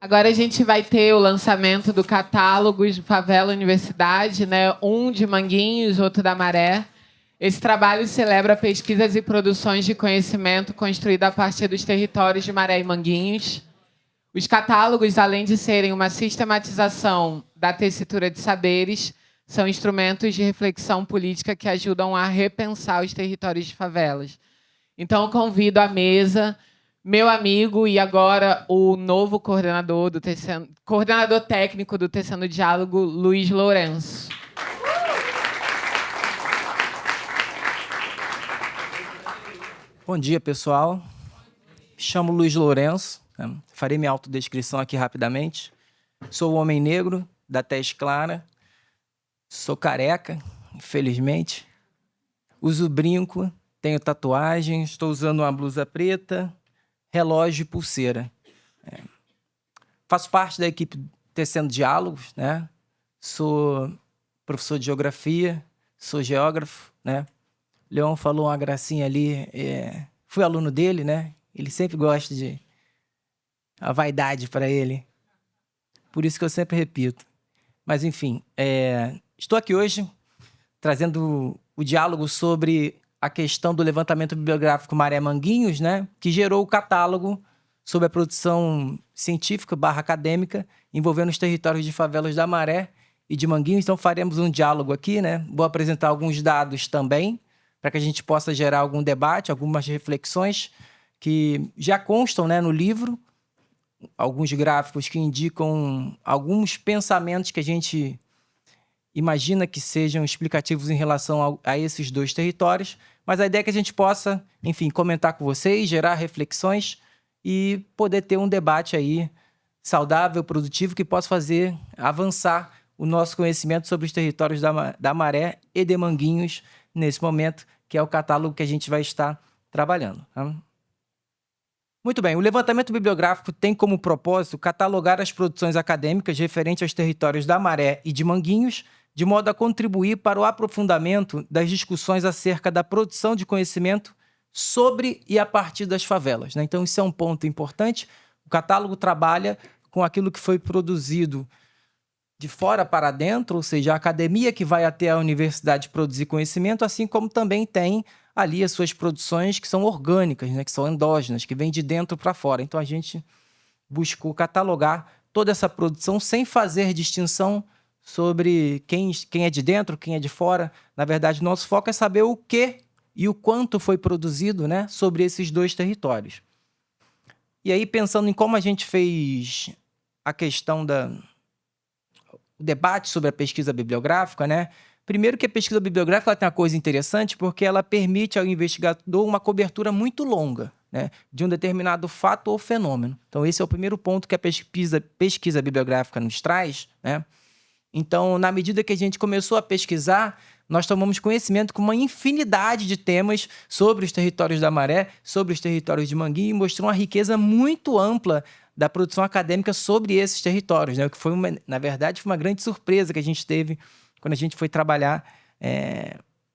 Agora a gente vai ter o lançamento do catálogo de Favela Universidade, né? Um de Manguinhos, outro da Maré. Esse trabalho celebra pesquisas e produções de conhecimento construídas a partir dos territórios de Maré e Manguinhos. Os catálogos, além de serem uma sistematização da tessitura de saberes, são instrumentos de reflexão política que ajudam a repensar os territórios de favelas. Então, eu convido à mesa meu amigo e agora o novo coordenador técnico do Tecendo Diálogo, Luiz Lourenço. Bom dia, pessoal. Me chamo Luiz Lourenço. Farei minha autodescrição aqui rapidamente. Sou homem negro, da tez clara. Sou careca, infelizmente. Uso brinco, tenho tatuagem, estou usando uma blusa preta, relógio e pulseira. Faço parte da equipe Tecendo Diálogos, né? Sou professor de geografia, sou geógrafo, né? Leon falou uma gracinha ali, fui aluno dele, né? Ele sempre gosta de a vaidade para ele. Por isso que eu sempre repito. Mas, enfim, estou aqui hoje trazendo o diálogo sobre a questão do levantamento bibliográfico Maré Manguinhos, né? Que gerou o catálogo sobre a produção científica / acadêmica envolvendo os territórios de favelas da Maré e de Manguinhos. Então, faremos um diálogo aqui, né? Vou apresentar alguns dados também, para que a gente possa gerar algum debate, algumas reflexões que já constam, né, no livro, alguns gráficos que indicam alguns pensamentos que a gente imagina que sejam explicativos em relação a esses dois territórios, mas a ideia é que a gente possa, enfim, comentar com vocês, gerar reflexões e poder ter um debate aí saudável, produtivo, que possa fazer avançar o nosso conhecimento sobre os territórios da Maré e de Manguinhos nesse momento, que é o catálogo que a gente vai estar trabalhando. Tá? Muito bem, o levantamento bibliográfico tem como propósito catalogar as produções acadêmicas referentes aos territórios da Maré e de Manguinhos, de modo a contribuir para o aprofundamento das discussões acerca da produção de conhecimento sobre e a partir das favelas, né? Então, isso é um ponto importante. O catálogo trabalha com aquilo que foi produzido de fora para dentro, ou seja, a academia que vai até a universidade produzir conhecimento, assim como também tem ali as suas produções que são orgânicas, né, que são endógenas, que vêm de dentro para fora. Então, a gente buscou catalogar toda essa produção sem fazer distinção sobre quem é de dentro, quem é de fora. Na verdade, nosso foco é saber o que e o quanto foi produzido, né, sobre esses dois territórios. E aí, pensando em como a gente fez a questão o debate sobre a pesquisa bibliográfica, né? Primeiro que a pesquisa bibliográfica ela tem uma coisa interessante porque ela permite ao investigador uma cobertura muito longa, né, de um determinado fato ou fenômeno. Então, esse é o primeiro ponto que a pesquisa bibliográfica nos traz, né? Então, na medida que a gente começou a pesquisar, nós tomamos conhecimento com uma infinidade de temas sobre os territórios da Maré, sobre os territórios de Manguinhos, e mostrou uma riqueza muito ampla da produção acadêmica sobre esses territórios, né? O que foi, na verdade, foi uma grande surpresa que a gente teve quando a gente foi trabalhar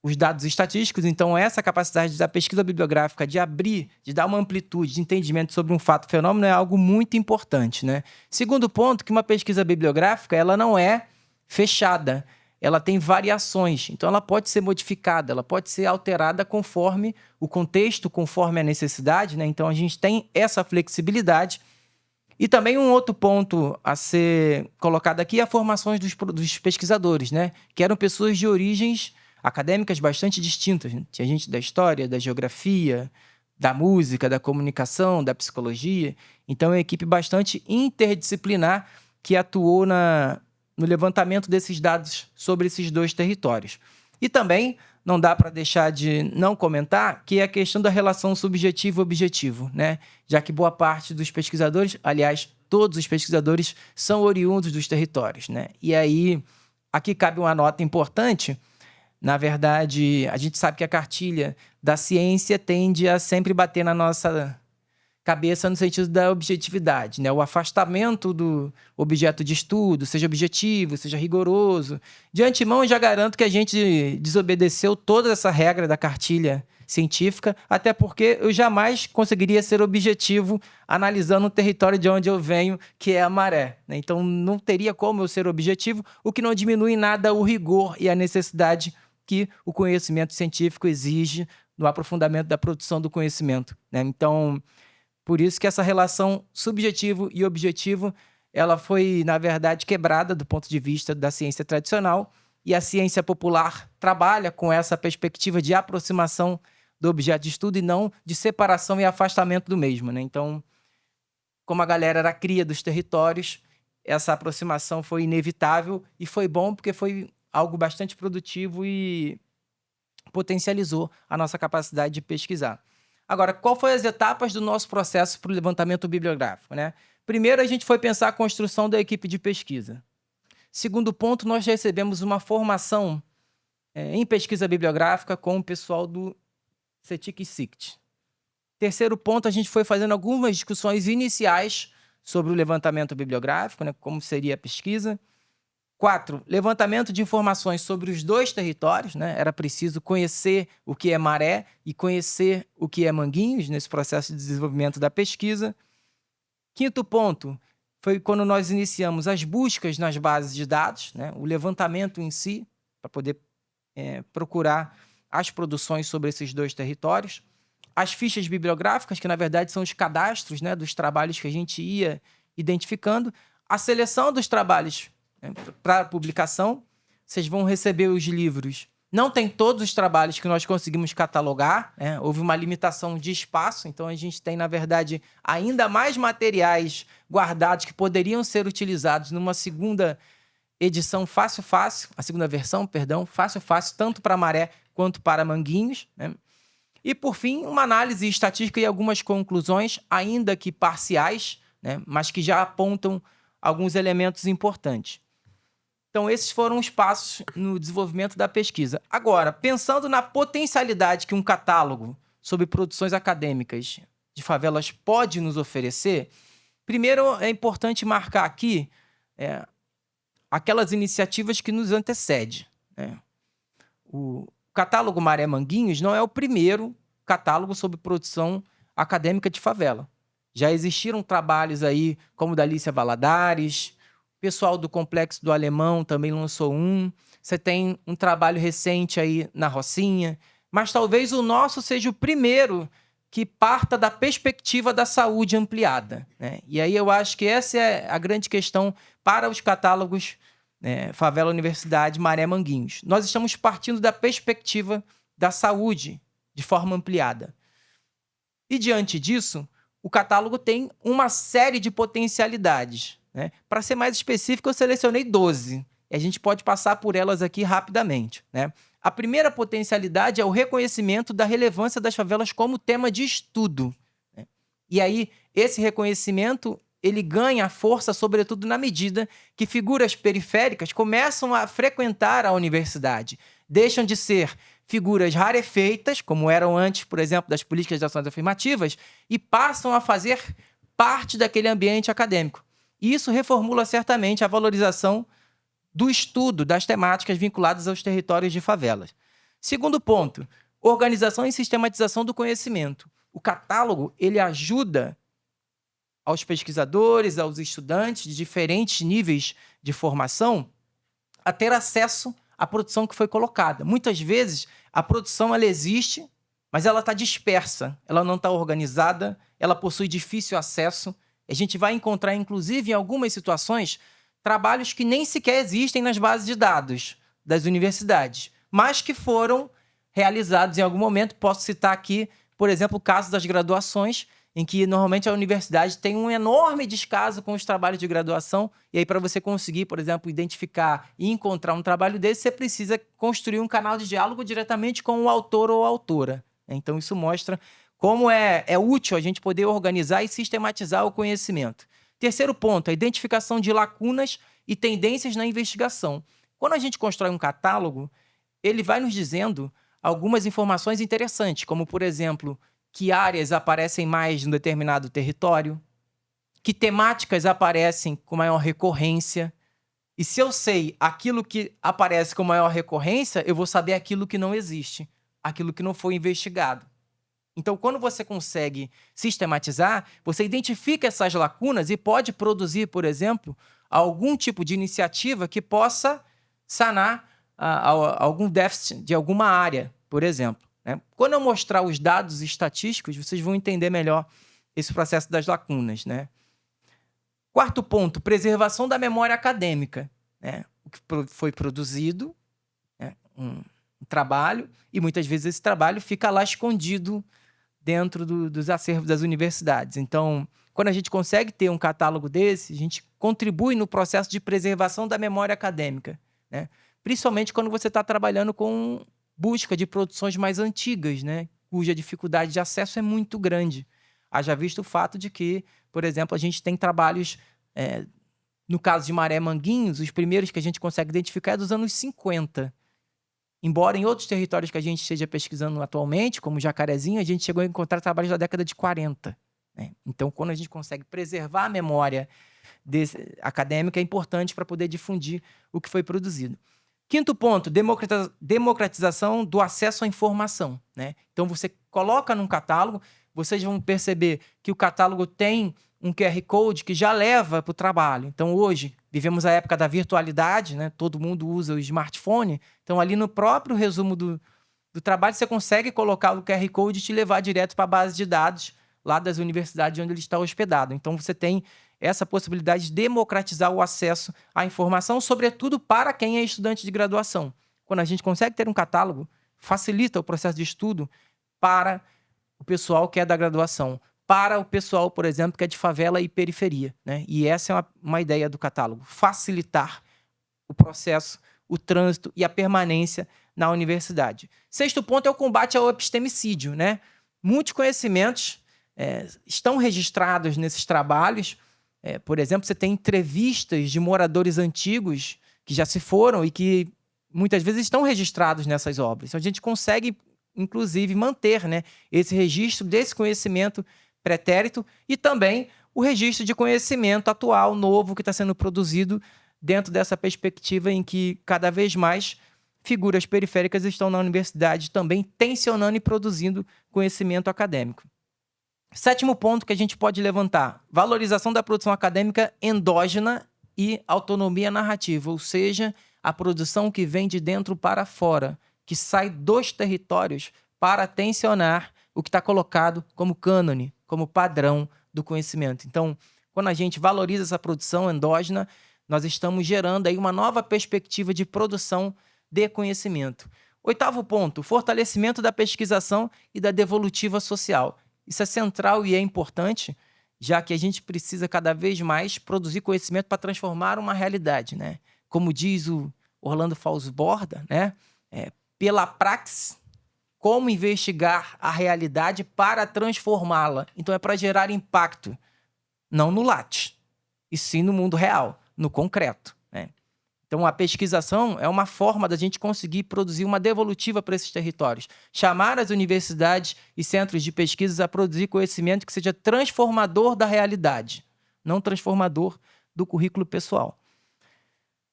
os dados estatísticos. Então, essa capacidade da pesquisa bibliográfica de abrir, de dar uma amplitude de entendimento sobre um fato, fenômeno, é algo muito importante, né? Segundo ponto, que uma pesquisa bibliográfica ela não é fechada, ela tem variações, então ela pode ser modificada, ela pode ser alterada conforme o contexto, conforme a necessidade, né? Então, a gente tem essa flexibilidade. E também um outro ponto a ser colocado aqui é a formação dos pesquisadores, né? Que eram pessoas de origens acadêmicas bastante distintas. Né? Tinha gente da história, da geografia, da música, da comunicação, da psicologia. Então, é uma equipe bastante interdisciplinar que atuou no levantamento desses dados sobre esses dois territórios. E também não dá para deixar de não comentar que é a questão da relação subjetivo-objetivo, né? Já que boa parte dos pesquisadores, aliás, todos os pesquisadores, são oriundos dos territórios, né? E aí, aqui cabe uma nota importante. Na verdade, a gente sabe que a cartilha da ciência tende a sempre bater na nossa cabeça no sentido da objetividade, né? O afastamento do objeto de estudo, seja objetivo, seja rigoroso. De antemão, eu já garanto que a gente desobedeceu toda essa regra da cartilha científica, até porque eu jamais conseguiria ser objetivo analisando o território de onde eu venho, que é a maré, né? Então, não teria como eu ser objetivo, o que não diminui em nada o rigor e a necessidade que o conhecimento científico exige no aprofundamento da produção do conhecimento, né? Então, por isso que essa relação subjetivo e objetivo, ela foi, na verdade, quebrada do ponto de vista da ciência tradicional, e a ciência popular trabalha com essa perspectiva de aproximação do objeto de estudo e não de separação e afastamento do mesmo, né? Então, como a galera era cria dos territórios, essa aproximação foi inevitável e foi bom porque foi algo bastante produtivo e potencializou a nossa capacidade de pesquisar. Agora, qual foram as etapas do nosso processo para o levantamento bibliográfico, né? Primeiro, a gente foi pensar a construção da equipe de pesquisa. Segundo ponto, nós recebemos uma formação em pesquisa bibliográfica com o pessoal do CETIC e SICT. Terceiro ponto, a gente foi fazendo algumas discussões iniciais sobre o levantamento bibliográfico, né? Como seria a pesquisa. 4, levantamento de informações sobre os dois territórios, né? Era preciso conhecer o que é maré e conhecer o que é Manguinhos nesse processo de desenvolvimento da pesquisa. Quinto ponto foi quando nós iniciamos as buscas nas bases de dados, né? O levantamento em si, para poder procurar as produções sobre esses dois territórios. As fichas bibliográficas, que na verdade são os cadastros, né, dos trabalhos que a gente ia identificando. A seleção dos trabalhos para publicação. Vocês vão receber os livros. Não tem todos os trabalhos que nós conseguimos catalogar, né? Houve uma limitação de espaço, então a gente tem, na verdade, ainda mais materiais guardados que poderiam ser utilizados numa segunda edição fácil, a segunda versão, perdão, fácil, tanto para Maré quanto para Manguinhos, né? E, por fim, uma análise estatística e algumas conclusões, ainda que parciais, né? Mas que já apontam alguns elementos importantes. Então, esses foram os passos no desenvolvimento da pesquisa. Agora, pensando na potencialidade que um catálogo sobre produções acadêmicas de favelas pode nos oferecer, primeiro é importante marcar aqui aquelas iniciativas que nos antecedem, né? O catálogo Maré Manguinhos não é o primeiro catálogo sobre produção acadêmica de favela. Já existiram trabalhos aí, como o da Alicia Valadares. O pessoal do Complexo do Alemão também lançou um. Você tem um trabalho recente aí na Rocinha. Mas talvez o nosso seja o primeiro que parta da perspectiva da saúde ampliada, né? E aí eu acho que essa é a grande questão para os catálogos Favela Universidade Maré Manguinhos. Nós estamos partindo da perspectiva da saúde de forma ampliada. E diante disso, o catálogo tem uma série de potencialidades, né? Para ser mais específico, eu selecionei 12. E a gente pode passar por elas aqui rapidamente, né? A primeira potencialidade é o reconhecimento da relevância das favelas como tema de estudo, né? E aí, esse reconhecimento ele ganha força, sobretudo na medida que figuras periféricas começam a frequentar a universidade. Deixam de ser figuras rarefeitas, como eram antes, por exemplo, das políticas de ações afirmativas, e passam a fazer parte daquele ambiente acadêmico. E isso reformula certamente a valorização do estudo das temáticas vinculadas aos territórios de favelas. Segundo ponto, organização e sistematização do conhecimento. O catálogo ele ajuda aos pesquisadores, aos estudantes de diferentes níveis de formação a ter acesso à produção que foi colocada. Muitas vezes, a produção ela existe, mas ela está dispersa, ela não está organizada, ela possui difícil acesso. A gente vai encontrar, inclusive, em algumas situações, trabalhos que nem sequer existem nas bases de dados das universidades, mas que foram realizados em algum momento. Posso citar aqui, por exemplo, o caso das graduações, em que normalmente a universidade tem um enorme descaso com os trabalhos de graduação, e aí para você conseguir, por exemplo, identificar e encontrar um trabalho desse, você precisa construir um canal de diálogo diretamente com o autor ou autora. Então isso mostra como é útil a gente poder organizar e sistematizar o conhecimento. Terceiro ponto, a identificação de lacunas e tendências na investigação. Quando a gente constrói um catálogo, ele vai nos dizendo algumas informações interessantes, como, por exemplo, que áreas aparecem mais em um determinado território, que temáticas aparecem com maior recorrência. E se eu sei aquilo que aparece com maior recorrência, eu vou saber aquilo que não existe, aquilo que não foi investigado. Então, quando você consegue sistematizar, você identifica essas lacunas e pode produzir, por exemplo, algum tipo de iniciativa que possa sanar algum déficit de alguma área, por exemplo, né? Quando eu mostrar os dados estatísticos, vocês vão entender melhor esse processo das lacunas, né? Quarto ponto, preservação da memória acadêmica, né? O que foi produzido, né? Um trabalho, e muitas vezes esse trabalho fica lá escondido dentro dos acervos das universidades. Então, quando a gente consegue ter um catálogo desse, a gente contribui no processo de preservação da memória acadêmica, né? Principalmente quando você está trabalhando com busca de produções mais antigas, né? Cuja dificuldade de acesso é muito grande. Haja visto o fato de que, por exemplo, a gente tem trabalhos, no caso de Maré Manguinhos, os primeiros que a gente consegue identificar é dos anos 50. Embora em outros territórios que a gente esteja pesquisando atualmente, como Jacarezinho, a gente chegou a encontrar trabalhos da década de 40. Né? Então, quando a gente consegue preservar a memória acadêmica, é importante para poder difundir o que foi produzido. Quinto ponto, democratização do acesso à informação. Né? Então, você coloca num catálogo, vocês vão perceber que o catálogo tem um QR Code que já leva para o trabalho. Então, hoje, vivemos a época da virtualidade, né? Todo mundo usa o smartphone. Então, ali no próprio resumo do trabalho, você consegue colocar o QR Code e te levar direto para a base de dados lá das universidades onde ele está hospedado. Então, você tem essa possibilidade de democratizar o acesso à informação, sobretudo para quem é estudante de graduação. Quando a gente consegue ter um catálogo, facilita o processo de estudo para o pessoal que é da graduação, para o pessoal, por exemplo, que é de favela e periferia, né? E essa é uma ideia do catálogo, facilitar o processo, o trânsito e a permanência na universidade. Sexto ponto é o combate ao epistemicídio, né? Muitos conhecimentos estão registrados nesses trabalhos. Por exemplo, você tem entrevistas de moradores antigos que já se foram e que muitas vezes estão registrados nessas obras. Então, a gente consegue, inclusive, manter, né, esse registro desse conhecimento pretérito e também o registro de conhecimento atual, novo, que está sendo produzido dentro dessa perspectiva em que cada vez mais figuras periféricas estão na universidade também tensionando e produzindo conhecimento acadêmico. Sétimo ponto que a gente pode levantar, valorização da produção acadêmica endógena e autonomia narrativa, ou seja, a produção que vem de dentro para fora, que sai dos territórios para tensionar o que está colocado como cânone, como padrão do conhecimento. Então, quando a gente valoriza essa produção endógena, nós estamos gerando aí uma nova perspectiva de produção de conhecimento. Oitavo ponto, fortalecimento da pesquisação e da devolutiva social. Isso é central e é importante, já que a gente precisa cada vez mais produzir conhecimento para transformar uma realidade, né? Como diz o Orlando Fausto Borda, né? Pela praxis, como investigar a realidade para transformá-la. Então, é para gerar impacto, não no latte, e sim no mundo real, no concreto, né? Então, a pesquisação é uma forma da gente conseguir produzir uma devolutiva para esses territórios. Chamar as universidades e centros de pesquisas a produzir conhecimento que seja transformador da realidade, não transformador do currículo pessoal.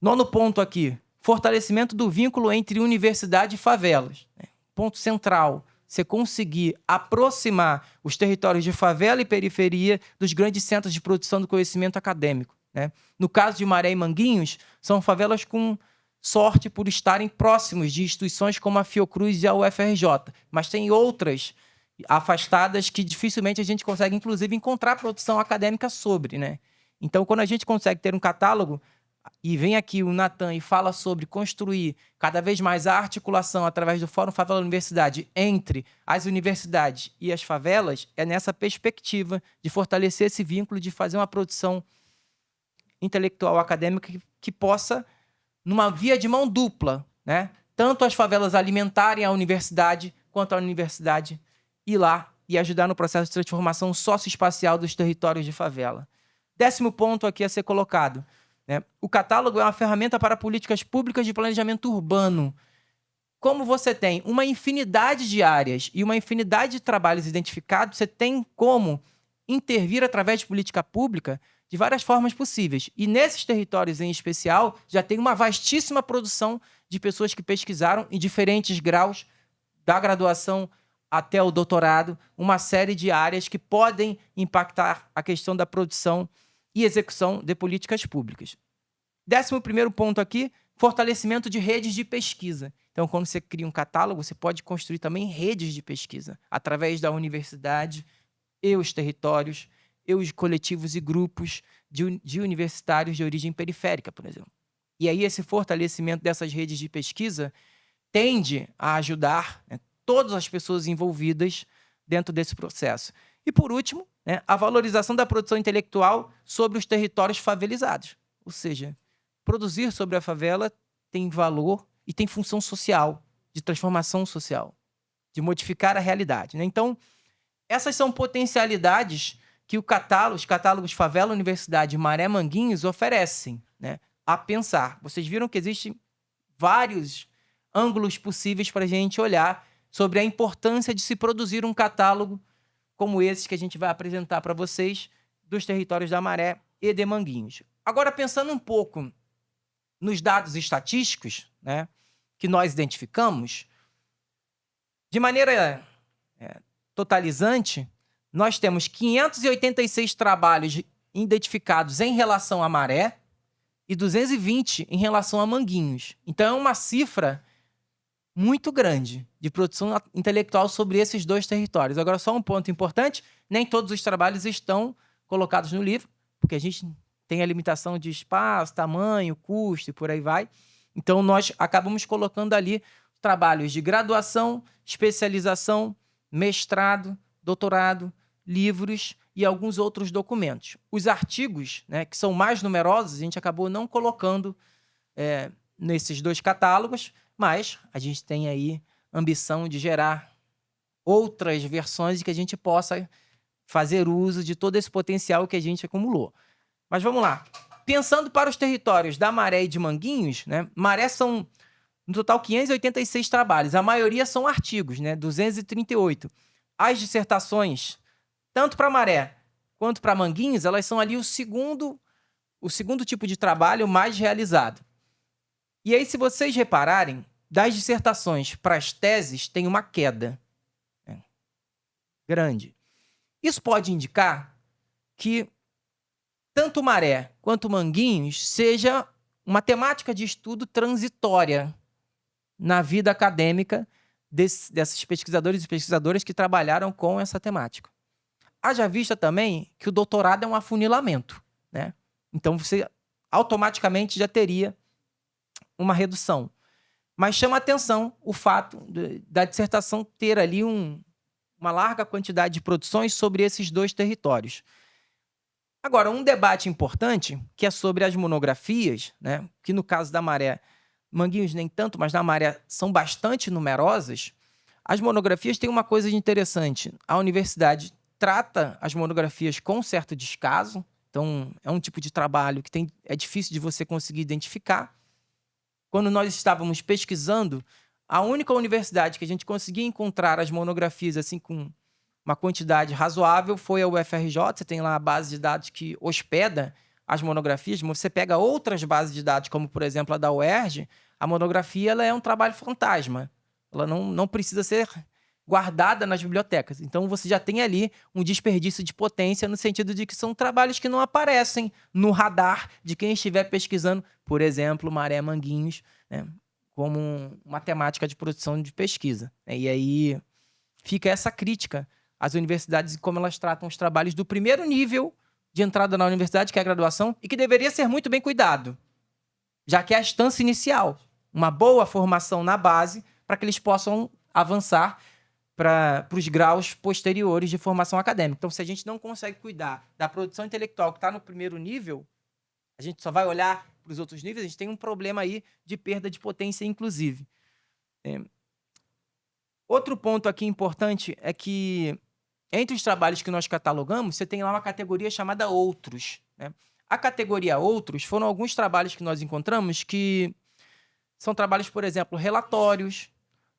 Nono ponto aqui, fortalecimento do vínculo entre universidade e favelas. Ponto central, você conseguir aproximar os territórios de favela e periferia dos grandes centros de produção do conhecimento acadêmico. Né? No caso de Maré e Manguinhos, são favelas com sorte por estarem próximos de instituições como a Fiocruz e a UFRJ, mas tem outras afastadas que dificilmente a gente consegue, inclusive, encontrar produção acadêmica sobre. Né? Então, quando a gente consegue ter um catálogo, e vem aqui o Natan e fala sobre construir cada vez mais a articulação através do Fórum Favela Universidade entre as universidades e as favelas, é nessa perspectiva de fortalecer esse vínculo, de fazer uma produção intelectual acadêmica que possa, numa via de mão dupla, né? Tanto as favelas alimentarem a universidade, quanto a universidade ir lá e ajudar no processo de transformação socioespacial dos territórios de favela. 10º ponto aqui a ser colocado, né? O catálogo é uma ferramenta para políticas públicas de planejamento urbano. como você tem uma infinidade de áreas e uma infinidade de trabalhos identificados, você tem como intervir através de política pública de várias formas possíveis. E nesses territórios em especial, já tem uma vastíssima produção de pessoas que pesquisaram em diferentes graus, da graduação até o doutorado, uma série de áreas que podem impactar a questão da produção e execução de políticas públicas. 11º ponto aqui, fortalecimento de redes de pesquisa. Então, quando você cria um catálogo, você pode construir também redes de pesquisa, através da universidade e os territórios, e os coletivos e grupos de universitários de origem periférica, por exemplo. E aí esse fortalecimento dessas redes de pesquisa tende a ajudar, né, todas as pessoas envolvidas dentro desse processo. E, por último, né, a valorização da produção intelectual sobre os territórios favelizados. Ou seja, produzir sobre a favela tem valor e tem função social, de transformação social, de modificar a realidade, né? Então, essas são potencialidades que os catálogos Favela Universidade e Maré Manguinhos oferecem, né, a pensar. Vocês viram que existem vários ângulos possíveis para a gente olhar sobre a importância de se produzir um catálogo como esse que a gente vai apresentar para vocês dos territórios da Maré e de Manguinhos. Agora, pensando um pouco nos dados estatísticos, né, que nós identificamos, de maneira totalizante, nós temos 586 trabalhos identificados em relação à Maré e 220 em relação a Manguinhos. Então, é uma cifra muito grande de produção intelectual sobre esses dois territórios. Agora, só um ponto importante, nem todos os trabalhos estão colocados no livro, porque a gente tem a limitação de espaço, tamanho, custo e por aí vai. Então, nós acabamos colocando ali trabalhos de graduação, especialização, mestrado, doutorado, livros e alguns outros documentos. Os artigos, né, que são mais numerosos, a gente acabou não colocando nesses dois catálogos, mas a gente tem aí ambição de gerar outras versões e que a gente possa fazer uso de todo esse potencial que a gente acumulou. Mas vamos lá. Pensando para os territórios da Maré e de Manguinhos, né, Maré são, no total, 586 trabalhos. A maioria são artigos, né, 238. As dissertações, tanto para Maré quanto para Manguinhos, elas são ali o segundo tipo de trabalho mais realizado. E aí, se vocês repararem, das dissertações para as teses tem uma queda grande. Isso pode indicar que tanto Maré quanto Manguinhos seja uma temática de estudo transitória na vida acadêmica desses pesquisadores e pesquisadoras que trabalharam com essa temática. Haja vista também que o doutorado é um afunilamento, né? Então, você automaticamente já teria uma redução. Mas chama atenção o fato da dissertação ter ali uma larga quantidade de produções sobre esses dois territórios. Agora, um debate importante, que é sobre as monografias, né, que no caso da Maré, Manguinhos nem tanto, mas na Maré são bastante numerosas. As monografias têm uma coisa de interessante. A universidade trata as monografias com certo descaso, então é um tipo de trabalho que é difícil de você conseguir identificar. Quando nós estávamos pesquisando, a única universidade que a gente conseguia encontrar as monografias assim com uma quantidade razoável foi a UFRJ. Você tem lá a base de dados que hospeda as monografias, mas você pega outras bases de dados, como, por exemplo, a da UERJ, a monografia ela é um trabalho fantasma. Ela não precisa ser guardada nas bibliotecas. Então, você já tem ali um desperdício de potência no sentido de que são trabalhos que não aparecem no radar de quem estiver pesquisando, por exemplo, Maré Manguinhos, né, como uma temática de produção de pesquisa. E aí fica essa crítica às universidades e como elas tratam os trabalhos do primeiro nível de entrada na universidade, que é a graduação, e que deveria ser muito bem cuidado, já que é a instância inicial, uma boa formação na base para que eles possam avançar para os graus posteriores de formação acadêmica. Então, se a gente não consegue cuidar da produção intelectual que está no primeiro nível, a gente só vai olhar para os outros níveis, a gente tem um problema aí de perda de potência, inclusive. Outro ponto aqui importante é que, entre os trabalhos que nós catalogamos, você tem lá uma categoria chamada Outros, né? A categoria Outros foram alguns trabalhos que nós encontramos que são trabalhos, por exemplo, relatórios,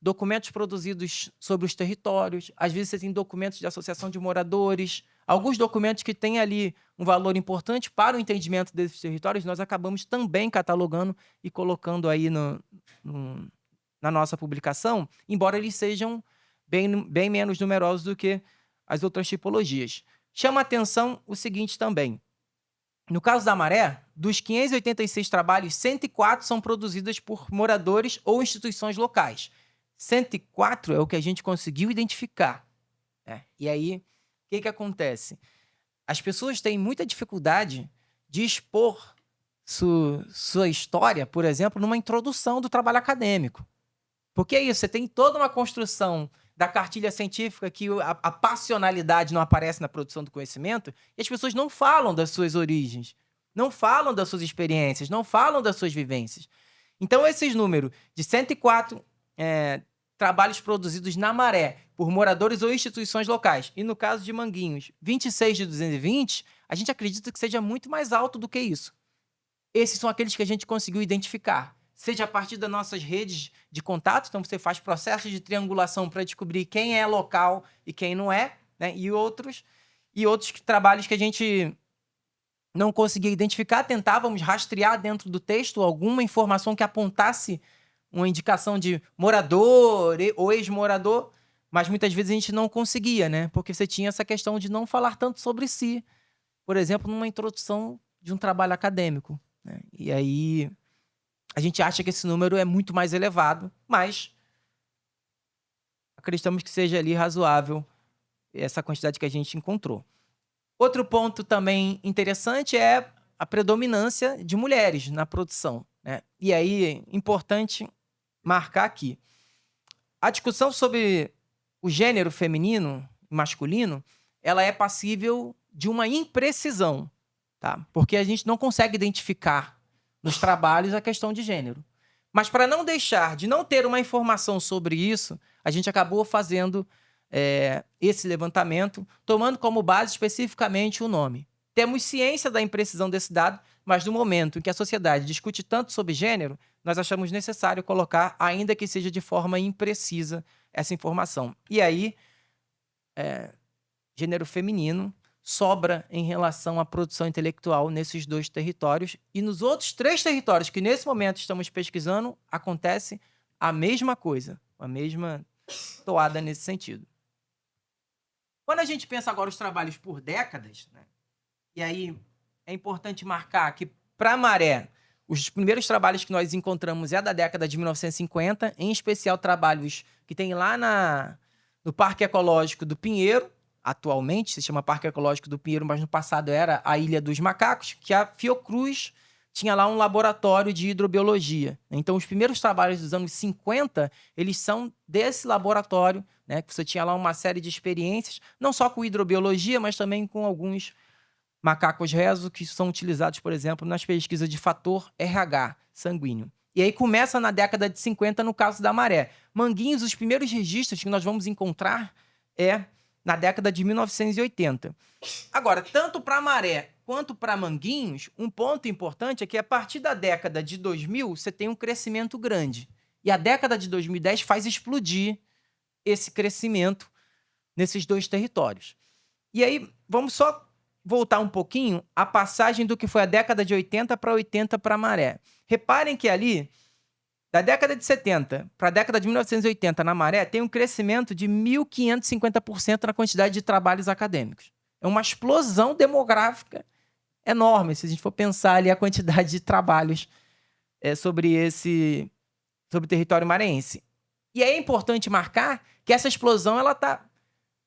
documentos produzidos sobre os territórios, às vezes você tem documentos de associação de moradores, alguns documentos que têm ali um valor importante para o entendimento desses territórios, nós acabamos também catalogando e colocando aí na nossa publicação, embora eles sejam bem menos numerosos do que as outras tipologias. Chama a atenção o seguinte também. No caso da Maré, dos 586 trabalhos, 104 são produzidos por moradores ou instituições locais. 104 é o que a gente conseguiu identificar. E aí, o que acontece? As pessoas têm muita dificuldade de expor sua história, por exemplo, numa introdução do trabalho acadêmico. Porque é isso, você tem toda uma construção da cartilha científica que a passionalidade não aparece na produção do conhecimento e as pessoas não falam das suas origens, não falam das suas experiências, não falam das suas vivências. Então, esses números de 104 trabalhos produzidos na Maré por moradores ou instituições locais, e no caso de Manguinhos, 26 de 220, a gente acredita que seja muito mais alto do que isso. Esses são aqueles que a gente conseguiu identificar. Seja a partir das nossas redes de contato, então você faz processos de triangulação para descobrir quem é local e quem não é, né? E outros trabalhos que a gente não conseguia identificar, tentávamos rastrear dentro do texto alguma informação que apontasse uma indicação de morador ou ex-morador, mas muitas vezes a gente não conseguia, né? Porque você tinha essa questão de não falar tanto sobre si, por exemplo, numa introdução de um trabalho acadêmico, né? E aí a gente acha que esse número é muito mais elevado, mas acreditamos que seja ali razoável essa quantidade que a gente encontrou. Outro ponto também interessante é a predominância de mulheres na produção, né? E aí é importante marcar aqui. A discussão sobre o gênero feminino e masculino, ela é passível de uma imprecisão, tá? Porque a gente não consegue identificar nos trabalhos a questão de gênero. Mas para não deixar de não ter uma informação sobre isso, a gente acabou fazendo esse levantamento, tomando como base especificamente o nome. Temos ciência da imprecisão desse dado, mas no momento em que a sociedade discute tanto sobre gênero, nós achamos necessário colocar, ainda que seja de forma imprecisa, essa informação. E aí, gênero feminino sobra em relação à produção intelectual nesses 2 territórios. E nos outros 3 territórios que nesse momento estamos pesquisando, acontece a mesma coisa, a mesma toada nesse sentido. Quando a gente pensa agora os trabalhos por décadas, né, e aí é importante marcar que, para a Maré, os primeiros trabalhos que nós encontramos é da década de 1950, em especial trabalhos que tem lá no Parque Ecológico do Pinheiro. Atualmente se chama Parque Ecológico do Pinheiro, mas no passado era a Ilha dos Macacos, que a Fiocruz tinha lá um laboratório de hidrobiologia. Então, os primeiros trabalhos dos anos 50, eles são desse laboratório, né, que você tinha lá uma série de experiências, não só com hidrobiologia, mas também com alguns macacos reso que são utilizados, por exemplo, nas pesquisas de fator RH sanguíneo. E aí começa na década de 50, no caso da Maré. Manguinhos, os primeiros registros que nós vamos encontrar na década de 1980. Agora, tanto para Maré quanto para Manguinhos, um ponto importante é que a partir da década de 2000, você tem um crescimento grande. E a década de 2010 faz explodir esse crescimento nesses 2 territórios. E aí, vamos só voltar um pouquinho a passagem do que foi a década de 80 para 80 para Maré. Reparem que ali, da década de 70 para a década de 1980 na Maré, tem um crescimento de 1.550% na quantidade de trabalhos acadêmicos. É uma explosão demográfica enorme, se a gente for pensar ali a quantidade de trabalhos sobre o território maranhense. E é importante marcar que essa explosão está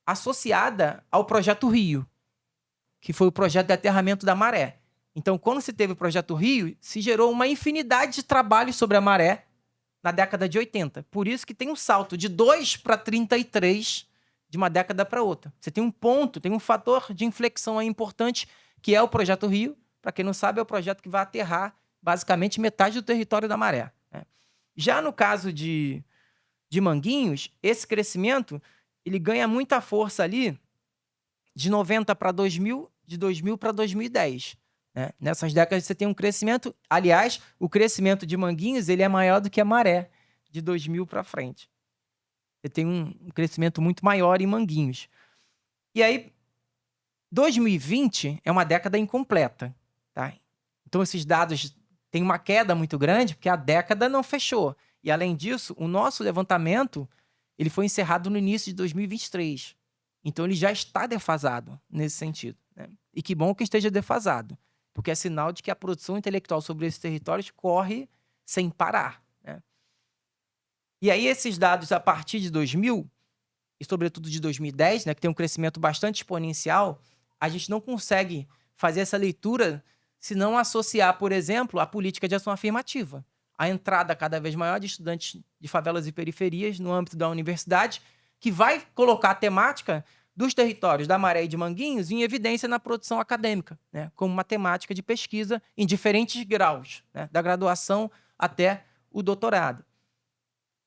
associada ao Projeto Rio, que foi o projeto de aterramento da Maré. Então, quando se teve o Projeto Rio, se gerou uma infinidade de trabalhos sobre a Maré na década de 80. Por isso que tem um salto de 2 para 33 de uma década para outra. Você tem um ponto, tem um fator de inflexão aí importante, que é o Projeto Rio. Para quem não sabe, é o projeto que vai aterrar basicamente metade do território da Maré, né? Já no caso de Manguinhos, esse crescimento ele ganha muita força ali de 90 para 2000, de 2000 para 2010. Né? Nessas décadas você tem um crescimento. Aliás, o crescimento de Manguinhos ele é maior do que a Maré, de 2000 para frente. Você tem um crescimento muito maior em Manguinhos. E aí, 2020 é uma década incompleta, tá? Então, esses dados têm uma queda muito grande porque a década não fechou. E, além disso, o nosso levantamento ele foi encerrado no início de 2023. Então, ele já está defasado nesse sentido, né? E que bom que esteja defasado, porque é sinal de que a produção intelectual sobre esses territórios corre sem parar, né? E aí, esses dados, a partir de 2000, e sobretudo de 2010, né, que tem um crescimento bastante exponencial, a gente não consegue fazer essa leitura se não associar, por exemplo, a política de ação afirmativa. A entrada cada vez maior de estudantes de favelas e periferias no âmbito da universidade, que vai colocar a temática dos territórios da Maré e de Manguinhos em evidência na produção acadêmica, né, como uma temática de pesquisa em diferentes graus, né, da graduação até o doutorado.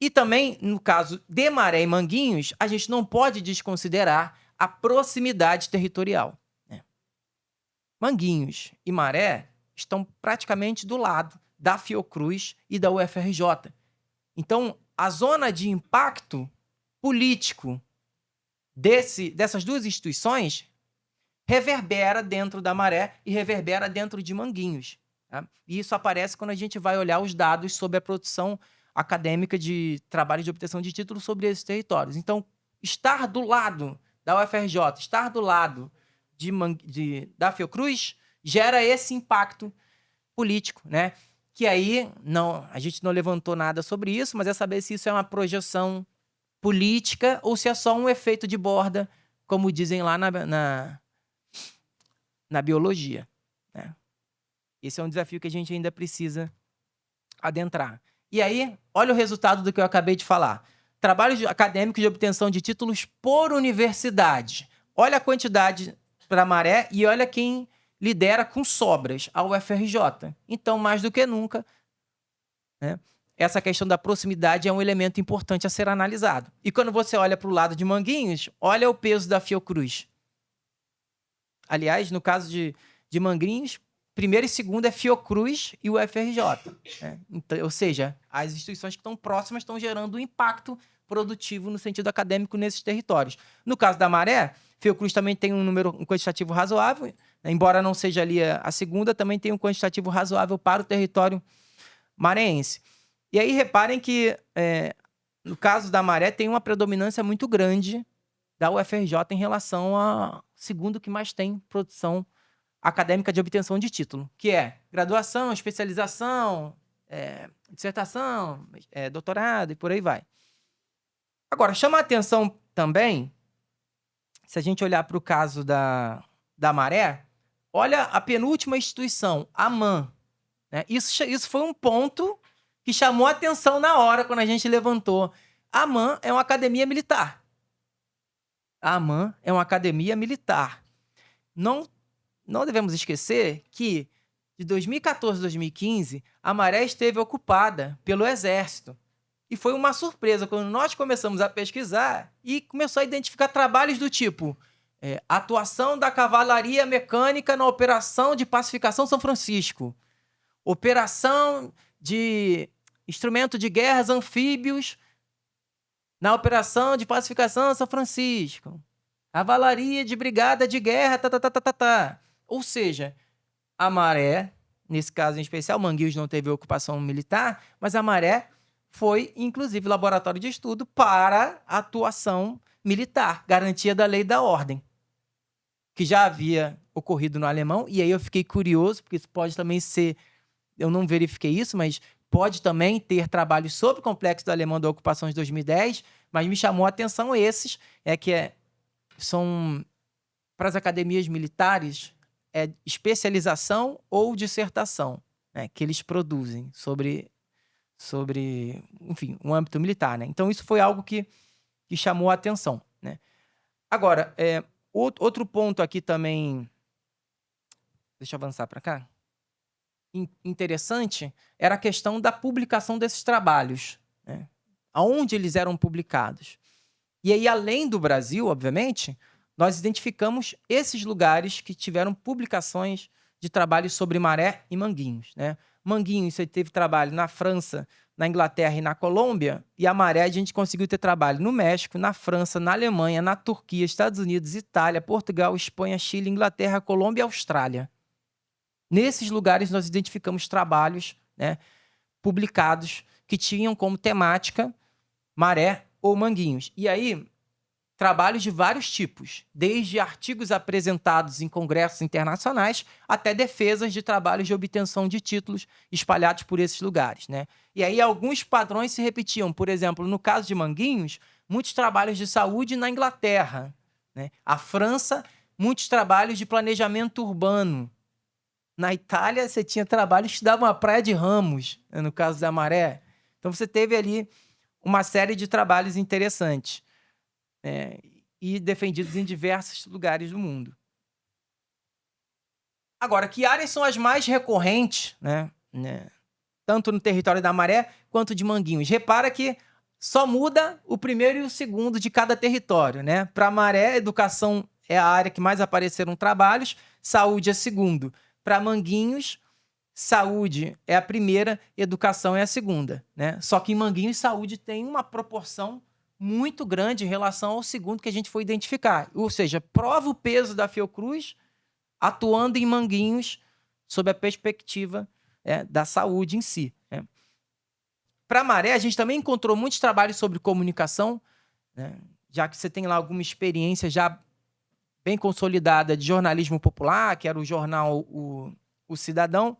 E também, no caso de Maré e Manguinhos, a gente não pode desconsiderar a proximidade territorial, né? Manguinhos e Maré estão praticamente do lado da Fiocruz e da UFRJ. Então, a zona de impacto político dessas duas instituições reverbera dentro da Maré e reverbera dentro de Manguinhos, tá? E isso aparece quando a gente vai olhar os dados sobre a produção acadêmica de trabalho de obtenção de título sobre esses territórios. Então, estar do lado da UFRJ, estar do lado da Fiocruz, gera esse impacto político, né? Que aí, a gente não levantou nada sobre isso, mas é saber se isso é uma projeção política ou se é só um efeito de borda, como dizem lá na biologia, né? Esse é um desafio que a gente ainda precisa adentrar. E aí, olha o resultado do que eu acabei de falar. Trabalhos acadêmicos de obtenção de títulos por universidade. Olha a quantidade para a Maré e olha quem lidera com sobras, a UFRJ. Então, mais do que nunca, né, essa questão da proximidade é um elemento importante a ser analisado. E quando você olha para o lado de Manguinhos, olha o peso da Fiocruz. Aliás, no caso de Manguinhos, primeiro e segundo é Fiocruz e o UFRJ, né? Então, ou seja, as instituições que estão próximas estão gerando um impacto produtivo no sentido acadêmico nesses territórios. No caso da Maré, Fiocruz também tem um quantitativo razoável, né? Embora não seja ali a segunda, também tem um quantitativo razoável para o território mareense. E aí reparem que, no caso da Maré, tem uma predominância muito grande da UFRJ em relação ao segundo que mais tem produção acadêmica de obtenção de título, que é graduação, especialização, dissertação, doutorado e por aí vai. Agora, chama a atenção também, se a gente olhar para o caso da Maré, olha a penúltima instituição, a MAN, né? Isso foi um ponto que chamou a atenção na hora, quando a gente levantou. A MAN é uma academia militar. A AMAN é uma academia militar. Não devemos esquecer que, de 2014 a 2015, a Maré esteve ocupada pelo Exército. E foi uma surpresa quando nós começamos a pesquisar e começou a identificar trabalhos do tipo atuação da Cavalaria Mecânica na Operação de Pacificação São Francisco, operação de instrumento de guerras anfíbios na Operação de Pacificação São Francisco, Cavalaria de Brigada de Guerra, Ou seja, a Maré, nesse caso em especial, Manguinhos não teve ocupação militar, mas a Maré foi, inclusive, laboratório de estudo para atuação militar, garantia da lei e da ordem, que já havia ocorrido no alemão. E aí eu fiquei curioso, porque isso pode também ser, eu não verifiquei isso, mas pode também ter trabalhos sobre o complexo do alemão da ocupação de 2010, mas me chamou a atenção esses, são para as academias militares, especialização ou dissertação, né, que eles produzem sobre, enfim, um âmbito militar, né? Então, isso foi algo que chamou a atenção, né? Agora, outro ponto aqui também, deixa eu avançar para cá, interessante, era a questão da publicação desses trabalhos, né? Aonde eles eram publicados. E aí, além do Brasil, obviamente, nós identificamos esses lugares que tiveram publicações de trabalhos sobre Maré e Manguinhos, né? Manguinhos, você teve trabalho na França, na Inglaterra e na Colômbia, e a Maré a gente conseguiu ter trabalho no México, na França, na Alemanha, na Turquia, Estados Unidos, Itália, Portugal, Espanha, Chile, Inglaterra, Colômbia e Austrália. Nesses lugares nós identificamos trabalhos, né, publicados que tinham como temática maré ou manguinhos. E aí, trabalhos de vários tipos, desde artigos apresentados em congressos internacionais até defesas de trabalhos de obtenção de títulos espalhados por esses lugares, né? E aí alguns padrões se repetiam. Por exemplo, no caso de Manguinhos, muitos trabalhos de saúde na Inglaterra, né? A França, muitos trabalhos de planejamento urbano. Na Itália, você tinha trabalhos que davam a Praia de Ramos, né, no caso da Maré. Então, você teve ali uma série de trabalhos interessantes, e defendidos em diversos lugares do mundo. Agora, que áreas são as mais recorrentes, né, tanto no território da Maré quanto de Manguinhos? Repara que só muda o primeiro e o segundo de cada território, né? Para a Maré, educação é a área que mais apareceram trabalhos, saúde é segundo. Para Manguinhos, saúde é a primeira, educação é a segunda, né? Só que em Manguinhos, saúde tem uma proporção muito grande em relação ao segundo que a gente foi identificar. Ou seja, prova o peso da Fiocruz atuando em Manguinhos sob a perspectiva da saúde em si, né? Para a Maré, a gente também encontrou muitos trabalhos sobre comunicação, né? Já que você tem lá alguma experiência já bem consolidada de jornalismo popular, que era o jornal O Cidadão.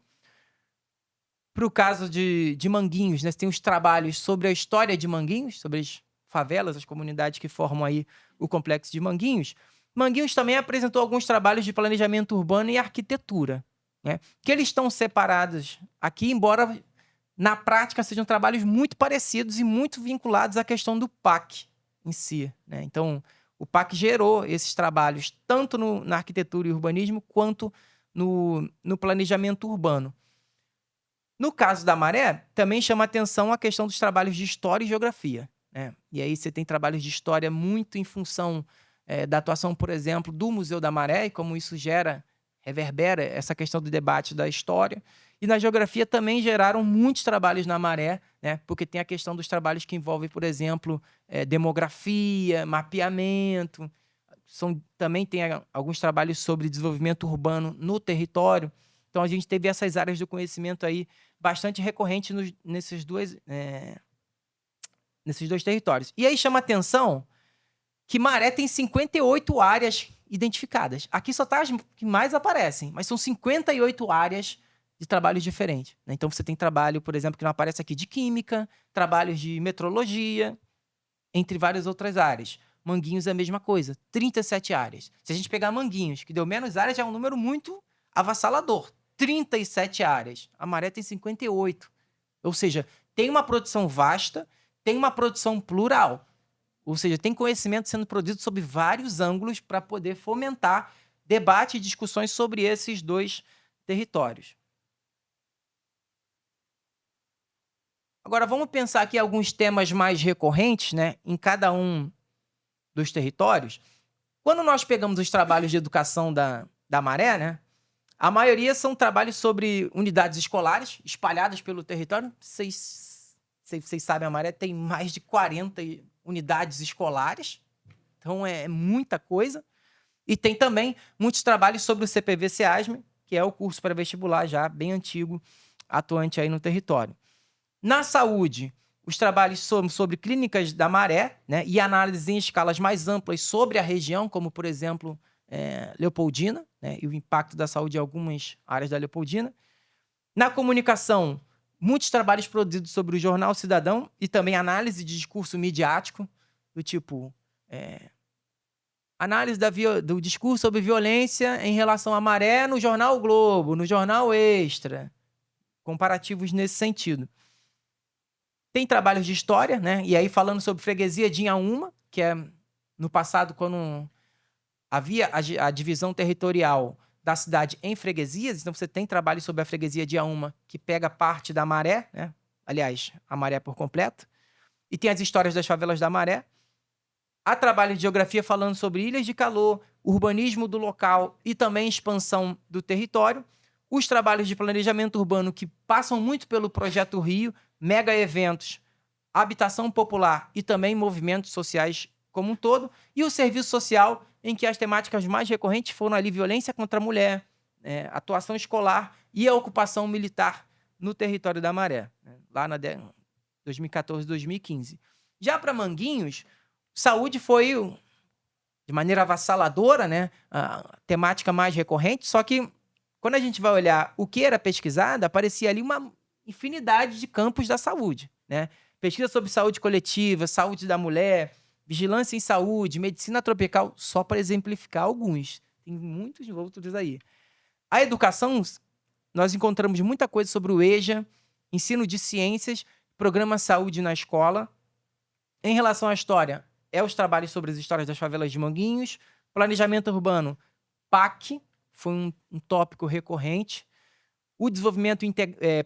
Para o caso de Manguinhos, né, você tem os trabalhos sobre a história de Manguinhos, sobre as favelas, as comunidades que formam aí o complexo de Manguinhos. Manguinhos também apresentou alguns trabalhos de planejamento urbano e arquitetura, né, que eles estão separados aqui, embora na prática sejam trabalhos muito parecidos e muito vinculados à questão do PAC em si, né? Então, o PAC gerou esses trabalhos tanto na arquitetura e urbanismo quanto no planejamento urbano. No caso da Maré, também chama atenção a questão dos trabalhos de história e geografia, né? E aí você tem trabalhos de história muito em função da atuação, por exemplo, do Museu da Maré e como isso reverbera essa questão do debate da história. E na geografia também geraram muitos trabalhos na Maré, né? Porque tem a questão dos trabalhos que envolvem, por exemplo, demografia, mapeamento. Também tem alguns trabalhos sobre desenvolvimento urbano no território. Então, a gente teve essas áreas do conhecimento aí bastante recorrentes nesses dois territórios. E aí chama atenção que Maré tem 58 áreas identificadas. Aqui só tá as que mais aparecem, mas são 58 áreas de trabalhos diferentes, né? Então, você tem trabalho, por exemplo, que não aparece aqui, de química, trabalhos de metrologia, entre várias outras áreas. Manguinhos é a mesma coisa, 37 áreas. Se a gente pegar Manguinhos, que deu menos áreas, já é um número muito avassalador. 37 áreas. A Maré tem 58. Ou seja, tem uma produção vasta, tem uma produção plural. Ou seja, tem conhecimento sendo produzido sob vários ângulos para poder fomentar debate e discussões sobre esses dois territórios. Agora, vamos pensar aqui alguns temas mais recorrentes, né, em cada um dos territórios. Quando nós pegamos os trabalhos de educação da Maré, né, a maioria são trabalhos sobre unidades escolares espalhadas pelo território. Vocês sabem, a Maré tem mais de 40 unidades escolares, então é muita coisa. E tem também muitos trabalhos sobre o CPV-CEASME, que é o curso pré-vestibular já bem antigo, atuante aí no território. Na saúde, os trabalhos sobre clínicas da Maré, né, e análises em escalas mais amplas sobre a região, como, por exemplo, Leopoldina, né, e o impacto da saúde em algumas áreas da Leopoldina. Na comunicação, muitos trabalhos produzidos sobre o Jornal Cidadão e também análise de discurso midiático, do tipo análise do discurso sobre violência em relação à Maré no Jornal o Globo, no Jornal Extra, comparativos nesse sentido. Tem trabalhos de história, né? E aí falando sobre freguesia de Inhaúma, que é no passado quando havia a divisão territorial da cidade em freguesias, então você tem trabalho sobre a freguesia de Inhaúma, que pega parte da Maré, né? Aliás, a Maré por completo. E tem as histórias das favelas da Maré. Há trabalho de geografia falando sobre ilhas de calor, urbanismo do local e também expansão do território. Os trabalhos de planejamento urbano que passam muito pelo Projeto Rio, mega eventos, habitação popular e também movimentos sociais como um todo, e o serviço social, em que as temáticas mais recorrentes foram ali violência contra a mulher, atuação escolar e a ocupação militar no território da Maré, lá na 2014, 2015. Já para Manguinhos, saúde foi, de maneira avassaladora, né, a temática mais recorrente, só que quando a gente vai olhar o que era pesquisado, aparecia ali uma infinidade de campos da saúde, né? Pesquisa sobre saúde coletiva, saúde da mulher, vigilância em saúde, medicina tropical, só para exemplificar alguns. Tem muitos outros aí. A educação, nós encontramos muita coisa sobre o EJA, ensino de ciências, programa Saúde na escola. Em relação à história, os trabalhos sobre as histórias das favelas de Manguinhos. Planejamento urbano, PAC, foi um tópico recorrente. O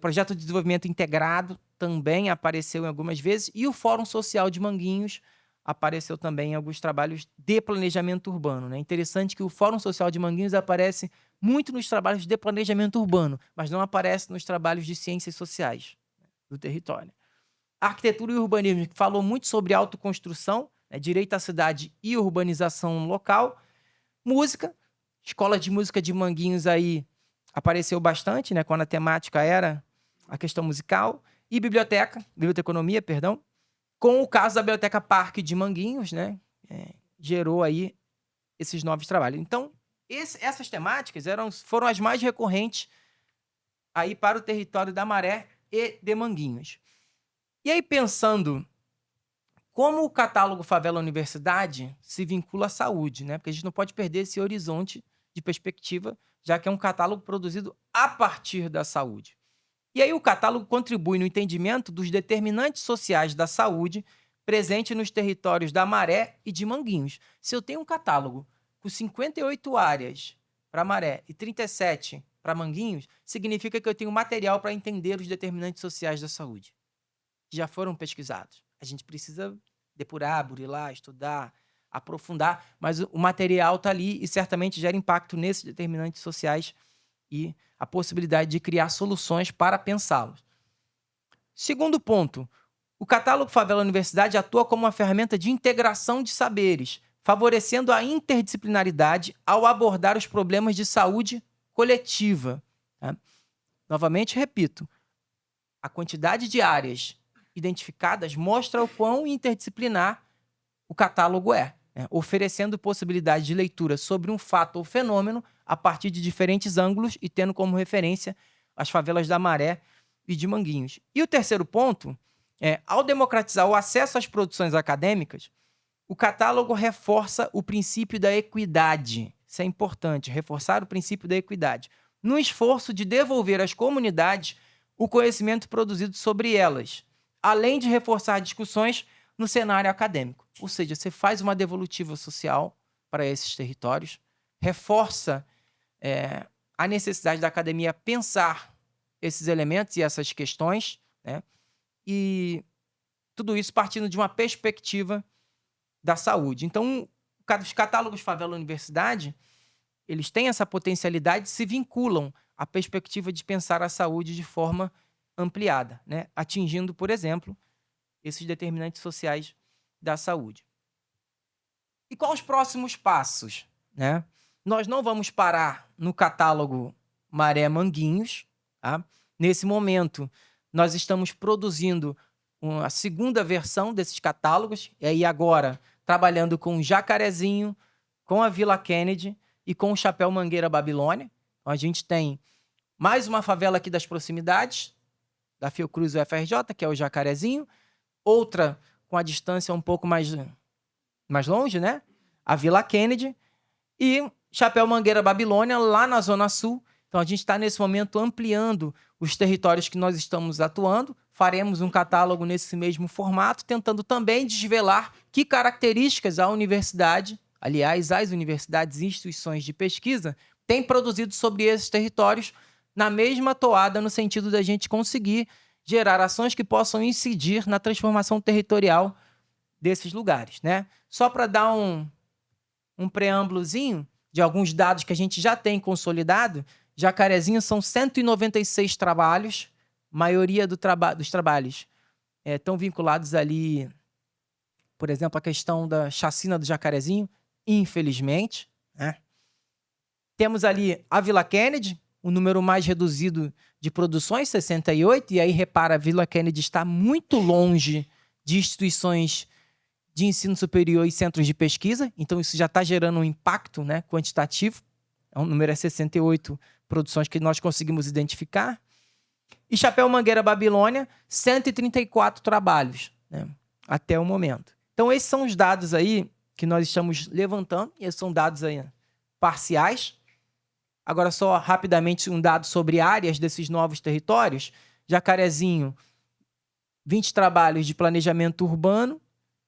projeto de desenvolvimento integrado também apareceu em algumas vezes. E o Fórum Social de Manguinhos apareceu também em alguns trabalhos de planejamento urbano, né? Interessante que o Fórum Social de Manguinhos aparece muito nos trabalhos de planejamento urbano, mas não aparece nos trabalhos de ciências sociais do território. Arquitetura e urbanismo, que falou muito sobre autoconstrução, direito à cidade e urbanização local. Música, escola de música de Manguinhos aí apareceu bastante, né, quando a temática era a questão musical. E biblioteconomia, perdão, com o caso da Biblioteca Parque de Manguinhos, né, gerou aí esses novos trabalhos. Então, essas temáticas foram as mais recorrentes aí para o território da Maré e de Manguinhos. E aí, pensando como o catálogo Favela Universidade se vincula à saúde, né? Porque a gente não pode perder esse horizonte de perspectiva, já que é um catálogo produzido a partir da saúde. E aí o catálogo contribui no entendimento dos determinantes sociais da saúde presente nos territórios da Maré e de Manguinhos. Se eu tenho um catálogo com 58 áreas para Maré e 37 para Manguinhos, significa que eu tenho material para entender os determinantes sociais da saúde, que já foram pesquisados. A gente precisa depurar, burilar, estudar, aprofundar, mas o material está ali e certamente gera impacto nesses determinantes sociais e a possibilidade de criar soluções para pensá-los. Segundo ponto, o catálogo Favela Universidade atua como uma ferramenta de integração de saberes, favorecendo a interdisciplinaridade ao abordar os problemas de saúde coletiva. Tá? Novamente, repito, a quantidade de áreas identificadas mostra o quão interdisciplinar o catálogo é, né? Oferecendo possibilidade de leitura sobre um fato ou fenômeno a partir de diferentes ângulos e tendo como referência as favelas da Maré e de Manguinhos. E o terceiro ponto ao democratizar o acesso às produções acadêmicas, o catálogo reforça o princípio da equidade. Isso é importante, reforçar o princípio da equidade, no esforço de devolver às comunidades o conhecimento produzido sobre elas, além de reforçar discussões no cenário acadêmico. Ou seja, você faz uma devolutiva social para esses territórios, reforça a necessidade da academia pensar esses elementos e essas questões, né? E tudo isso partindo de uma perspectiva da saúde. Então, os catálogos Favela Universidade, eles têm essa potencialidade, se vinculam à perspectiva de pensar a saúde de forma ampliada, né? Atingindo, por exemplo, esses determinantes sociais da saúde. E quais os próximos passos, né? Nós não vamos parar no catálogo Maré Manguinhos, tá? Nesse momento, nós estamos produzindo a segunda versão desses catálogos, e aí agora trabalhando com o Jacarezinho, com a Vila Kennedy e com o Chapéu Mangueira Babilônia. Então, a gente tem mais uma favela aqui das proximidades, da Fiocruz UFRJ, que é o Jacarezinho, outra com a distância um pouco mais longe, né? A Vila Kennedy e Chapéu Mangueira Babilônia, lá na Zona Sul. Então, a gente está, nesse momento, ampliando os territórios que nós estamos atuando. Faremos um catálogo nesse mesmo formato, tentando também desvelar que características a universidade, aliás, as universidades e instituições de pesquisa, têm produzido sobre esses territórios na mesma toada, no sentido da gente conseguir gerar ações que possam incidir na transformação territorial desses lugares, né? Só para dar um preâmbulozinho de alguns dados que a gente já tem consolidado, Jacarezinho são 196 trabalhos maioria dos trabalhos estão vinculados ali, por exemplo, à questão da chacina do Jacarezinho, infelizmente, né? Temos ali a Vila Kennedy, o número mais reduzido de produções, 68, e aí repara, a Vila Kennedy está muito longe de instituições de ensino superior e centros de pesquisa, então isso já está gerando um impacto, né, quantitativo. O número é 68 produções que nós conseguimos identificar. E Chapéu Mangueira Babilônia, 134 trabalhos, né, até o momento. Então esses são os dados aí que nós estamos levantando, e esses são dados aí parciais. Agora, só rapidamente um dado sobre áreas desses novos territórios. Jacarezinho, 20 trabalhos de planejamento urbano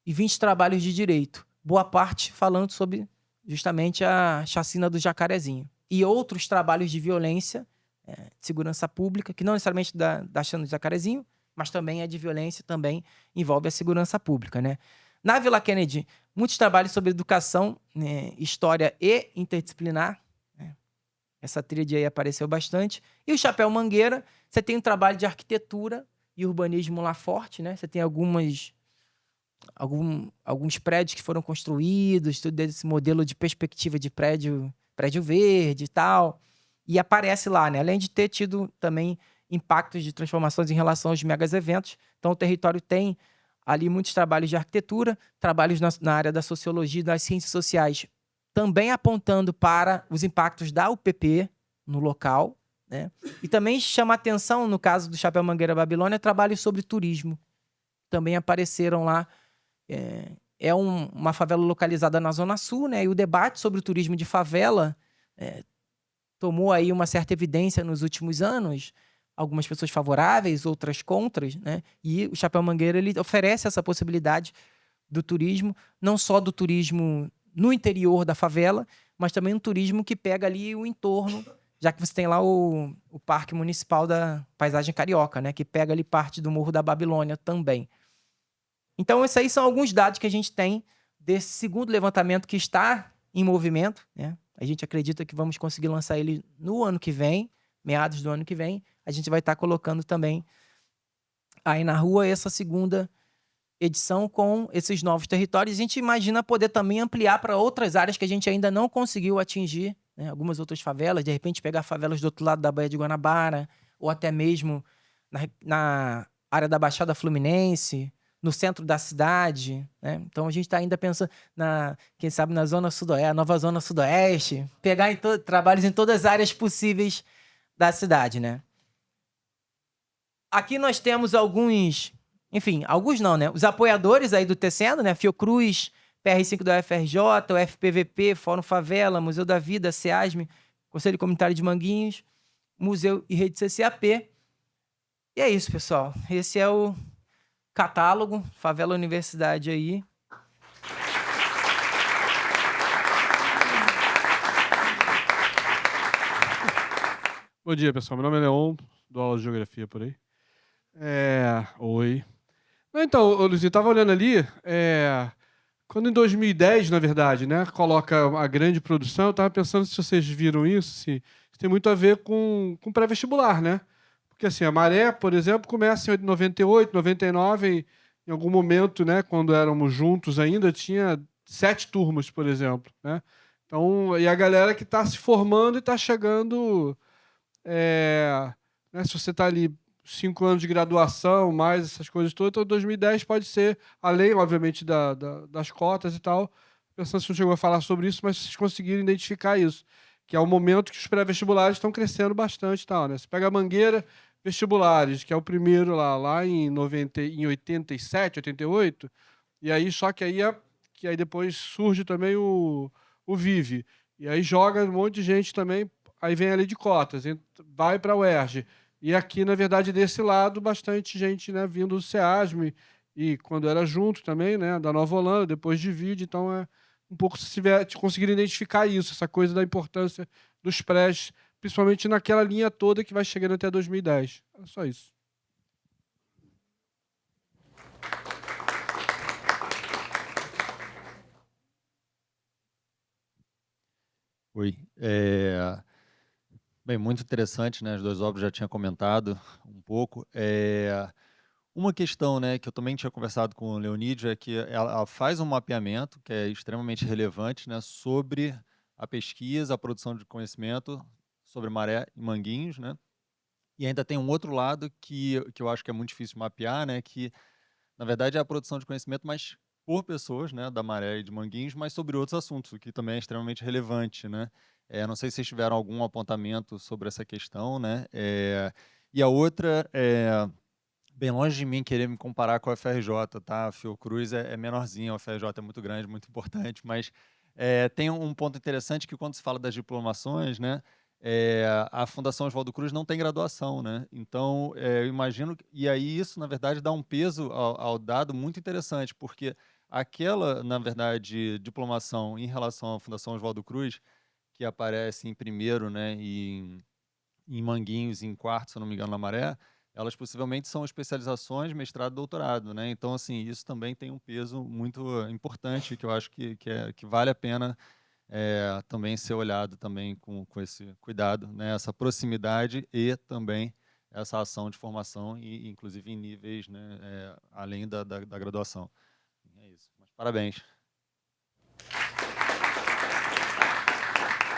e 20 trabalhos de direito. Boa parte falando sobre justamente a chacina do Jacarezinho. E outros trabalhos de violência, de segurança pública, que não necessariamente da chacina do Jacarezinho, mas também é de violência, também envolve a segurança pública, né? Na Vila Kennedy, muitos trabalhos sobre educação, né, história e interdisciplinar. Essa tríade aí apareceu bastante. E o Chapéu Mangueira, você tem um trabalho de arquitetura e urbanismo lá forte, né? Você tem alguns prédios que foram construídos, tudo desse modelo de perspectiva de prédio verde e tal. E aparece lá, né? Além de ter tido também impactos de transformações em relação aos megas eventos. Então, o território tem ali muitos trabalhos de arquitetura, trabalhos na área da sociologia e das ciências sociais, também apontando para os impactos da UPP no local, né? E também chama atenção, no caso do Chapéu Mangueira Babilônia, trabalhos sobre turismo. Também apareceram lá. Uma favela localizada na Zona Sul, né? E o debate sobre o turismo de favela tomou aí uma certa evidência nos últimos anos. Algumas pessoas favoráveis, outras contras, né? E o Chapéu Mangueira ele oferece essa possibilidade do turismo, não só do turismo no interior da favela, mas também um turismo que pega ali o entorno, já que você tem lá o Parque Municipal da Paisagem Carioca, né, que pega ali parte do Morro da Babilônia também. Então, esses aí são alguns dados que a gente tem desse segundo levantamento que está em movimento, né? A gente acredita que vamos conseguir lançar ele no ano que vem, meados do ano que vem. A gente vai estar colocando também aí na rua essa segunda edição com esses novos territórios. A gente imagina poder também ampliar para outras áreas que a gente ainda não conseguiu atingir, né? Algumas outras favelas, de repente pegar favelas do outro lado da Baía de Guanabara, ou até mesmo na área da Baixada Fluminense, no centro da cidade, né? Então a gente está ainda pensando, quem sabe, na Zona Sudoeste, a nova Zona Sudoeste, pegar trabalhos em todas as áreas possíveis da cidade, né? Aqui nós temos alguns não, né? Os apoiadores aí do Tecendo, né? Fiocruz, PR5 da UFRJ, o FPVP, Fórum Favela, Museu da Vida, SEASME, Conselho Comunitário de Manguinhos, Museu e Rede CCAP. E é isso, pessoal. Esse é o catálogo Favela Universidade aí. Bom dia, pessoal. Meu nome é Leon, dou aula de geografia por aí. Oi. Então, Luizinho, estava olhando ali, quando em 2010, na verdade, né, coloca a grande produção, eu estava pensando se vocês viram isso, isso tem muito a ver com pré-vestibular, né? Porque assim, a Maré, por exemplo, começa em 98, 99, em algum momento, né, quando éramos juntos ainda, tinha 7 turmas, por exemplo, né? Então, e a galera que está se formando e está chegando, né, se você está ali 5 anos de graduação, mais essas coisas todas, então 2010 pode ser, além, obviamente, das cotas e tal. Pensando se não chegou a falar sobre isso, mas vocês conseguiram identificar isso, que é o momento que os pré-vestibulares estão crescendo bastante e tal, né? Você pega a Mangueira Vestibulares, que é o primeiro lá em 87, 88, e aí só que aí depois surge também o Vive, e aí joga um monte de gente também, aí vem a lei de cotas, vai para a UERJ. E aqui, na verdade, desse lado, bastante gente, né, vindo do SEASME, e quando era junto também, né, da Nova Holanda, depois divide, então é um pouco se conseguir identificar isso, essa coisa da importância dos prés, principalmente naquela linha toda que vai chegando até 2010. É só isso. Oi. Bem, muito interessante, né? Os dois óbvios já tinha comentado um pouco. Uma questão, né, que eu também tinha conversado com o Leonídio é que ela faz um mapeamento que é extremamente relevante, né, sobre a pesquisa, a produção de conhecimento sobre maré e manguinhos, né? E ainda tem um outro lado que eu acho que é muito difícil de mapear, né, que na verdade é a produção de conhecimento, mas por pessoas, né, da maré e de manguinhos, mas sobre outros assuntos, o que também é extremamente relevante, né? Não sei se vocês tiveram algum apontamento sobre essa questão, né? E a outra bem longe de mim querer me comparar com a FRJ, tá? A Fiocruz é menorzinha, a FRJ é muito grande, muito importante, mas tem um ponto interessante que quando se fala das diplomações, né, a Fundação Oswaldo Cruz não tem graduação, né? Então, eu imagino, e aí isso, na verdade, dá um peso ao dado muito interessante, porque aquela, na verdade, diplomação em relação à Fundação Oswaldo Cruz, que aparece em primeiro, né, e em Manguinhos, em quarto, se eu não me engano, na Maré, elas possivelmente são especializações, mestrado e doutorado, né? Então, assim, isso também tem um peso muito importante que eu acho que vale a pena também ser olhado também com esse cuidado, né? Essa proximidade e também essa ação de formação, e inclusive em níveis, né, além da graduação. É isso. Mas parabéns.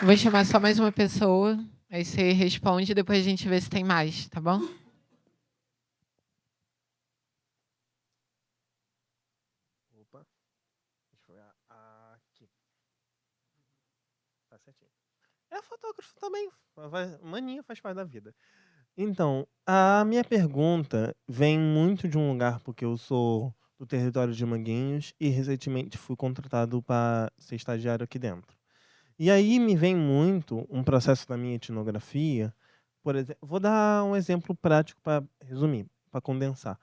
Vou chamar só mais uma pessoa, aí você responde e depois a gente vê se tem mais, tá bom? Opa, deixa eu ver aqui. Tá certinho. É fotógrafo também, maninho faz parte da vida. Então, a minha pergunta vem muito de um lugar porque eu sou do território de Manguinhos e recentemente fui contratado para ser estagiário aqui dentro. E aí me vem muito um processo da minha etnografia, por exemplo, vou dar um exemplo prático para resumir, para condensar.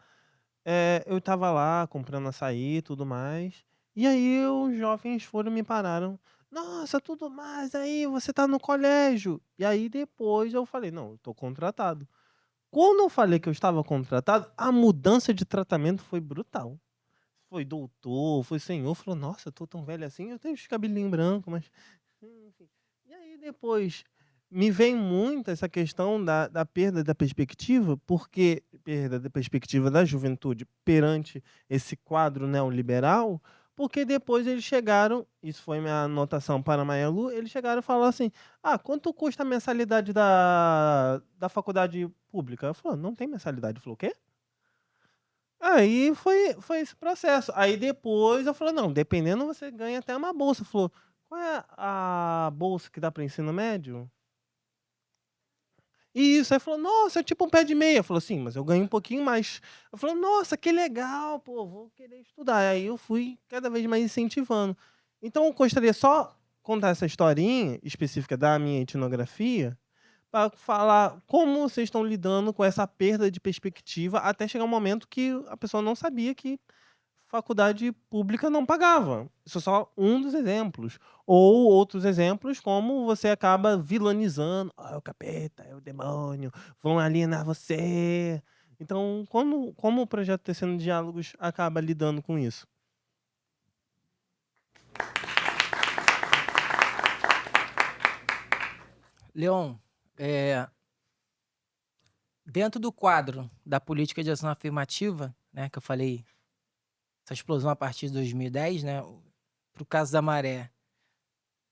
Eu estava lá comprando açaí e tudo mais, e aí os jovens foram e me pararam. Nossa, tudo mais, aí você tá no colégio. E aí depois eu falei, não, eu tô contratado. Quando eu falei que eu estava contratado, a mudança de tratamento foi brutal. Foi doutor, foi senhor, falou, nossa, eu tô tão velho assim, eu tenho os cabelinhos brancos, mas enfim. E aí depois me vem muito essa questão da perda da perspectiva, porque perda da perspectiva da juventude perante esse quadro neoliberal, porque depois eles chegaram, isso foi minha anotação para a Maia Lu, eles chegaram e falaram assim: ah, quanto custa a mensalidade da faculdade pública? Eu falei, não tem mensalidade. Eu falei, o quê? Aí foi esse processo. Aí depois eu falei, não, dependendo você ganha até uma bolsa. Falou, qual é a bolsa que dá para ensino médio? Isso, aí falou, nossa, é tipo um pé de meia. Falou assim, mas eu ganho um pouquinho mais. Eu falei, nossa, que legal, pô, vou querer estudar. Aí eu fui cada vez mais incentivando. Então eu gostaria só contar essa historinha específica da minha etnografia, para falar como vocês estão lidando com essa perda de perspectiva até chegar um momento que a pessoa não sabia que faculdade pública não pagava. Isso é só um dos exemplos. Ou outros exemplos, como você acaba vilanizando. Ah, é o capeta, é o demônio, vão alienar você. Então, como o projeto Tecendo Diálogos acaba lidando com isso? Leon, dentro do quadro da política de ação afirmativa, né, que eu falei, essa explosão a partir de 2010, né, para o caso da Maré,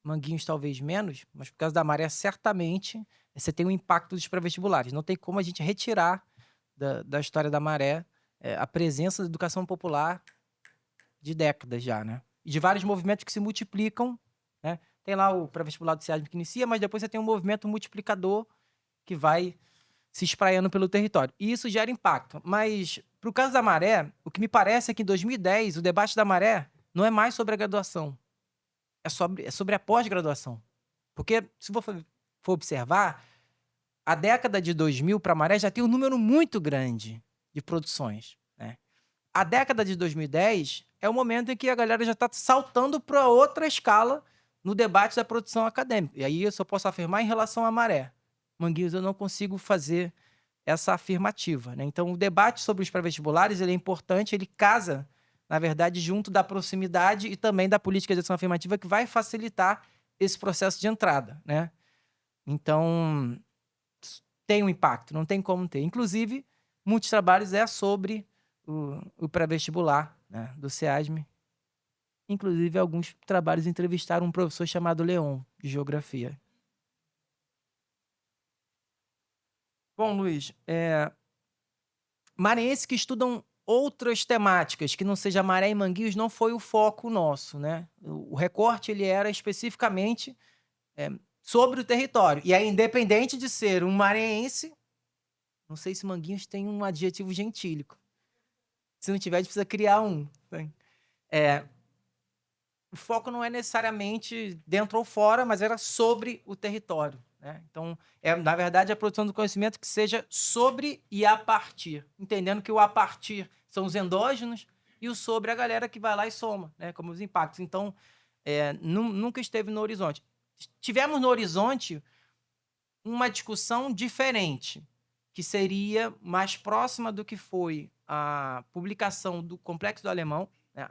Manguinhos talvez menos, mas por causa da Maré, certamente, você tem um impacto dos pré-vestibulares. Não tem como a gente retirar da história da Maré a presença da educação popular de décadas já, né? E de vários movimentos que se multiplicam, né? Tem lá o pré-vestibular do SEASM que inicia, mas depois você tem um movimento multiplicador que vai se espraiando pelo território. E isso gera impacto. Mas, para o caso da Maré, o que me parece é que em 2010, o debate da Maré não é mais sobre a graduação, é sobre a pós-graduação. Porque, se for observar, a década de 2000 para a Maré já tem um número muito grande de produções, né? A década de 2010 é o momento em que a galera já está saltando para outra escala no debate da produção acadêmica. E aí eu só posso afirmar em relação à Maré. Manguinhos, eu não consigo fazer essa afirmativa, né? Então, o debate sobre os pré-vestibulares ele é importante, ele casa, na verdade, junto da proximidade e também da política de ação afirmativa que vai facilitar esse processo de entrada, né? Então, tem um impacto, não tem como ter. Inclusive, muitos trabalhos é sobre o pré-vestibular, né, do SEASM. Inclusive, alguns trabalhos entrevistaram um professor chamado Leon, de geografia. Bom, Luiz, maranhenses que estudam outras temáticas, que não seja maré e manguios, não foi o foco nosso, né? O recorte ele era especificamente sobre o território. E aí, independente de ser um maranhense, não sei se Manguinhos tem um adjetivo gentílico. Se não tiver, a gente precisa criar um. O foco não é necessariamente dentro ou fora, mas era sobre o território, né? Então, na verdade, a produção do conhecimento que seja sobre e a partir. Entendendo que o a partir são os endógenos e o sobre a galera que vai lá e soma, né? Como os impactos. Então, nunca esteve no horizonte. Tivemos no horizonte uma discussão diferente, que seria mais próxima do que foi a publicação do Complexo do Alemão, né?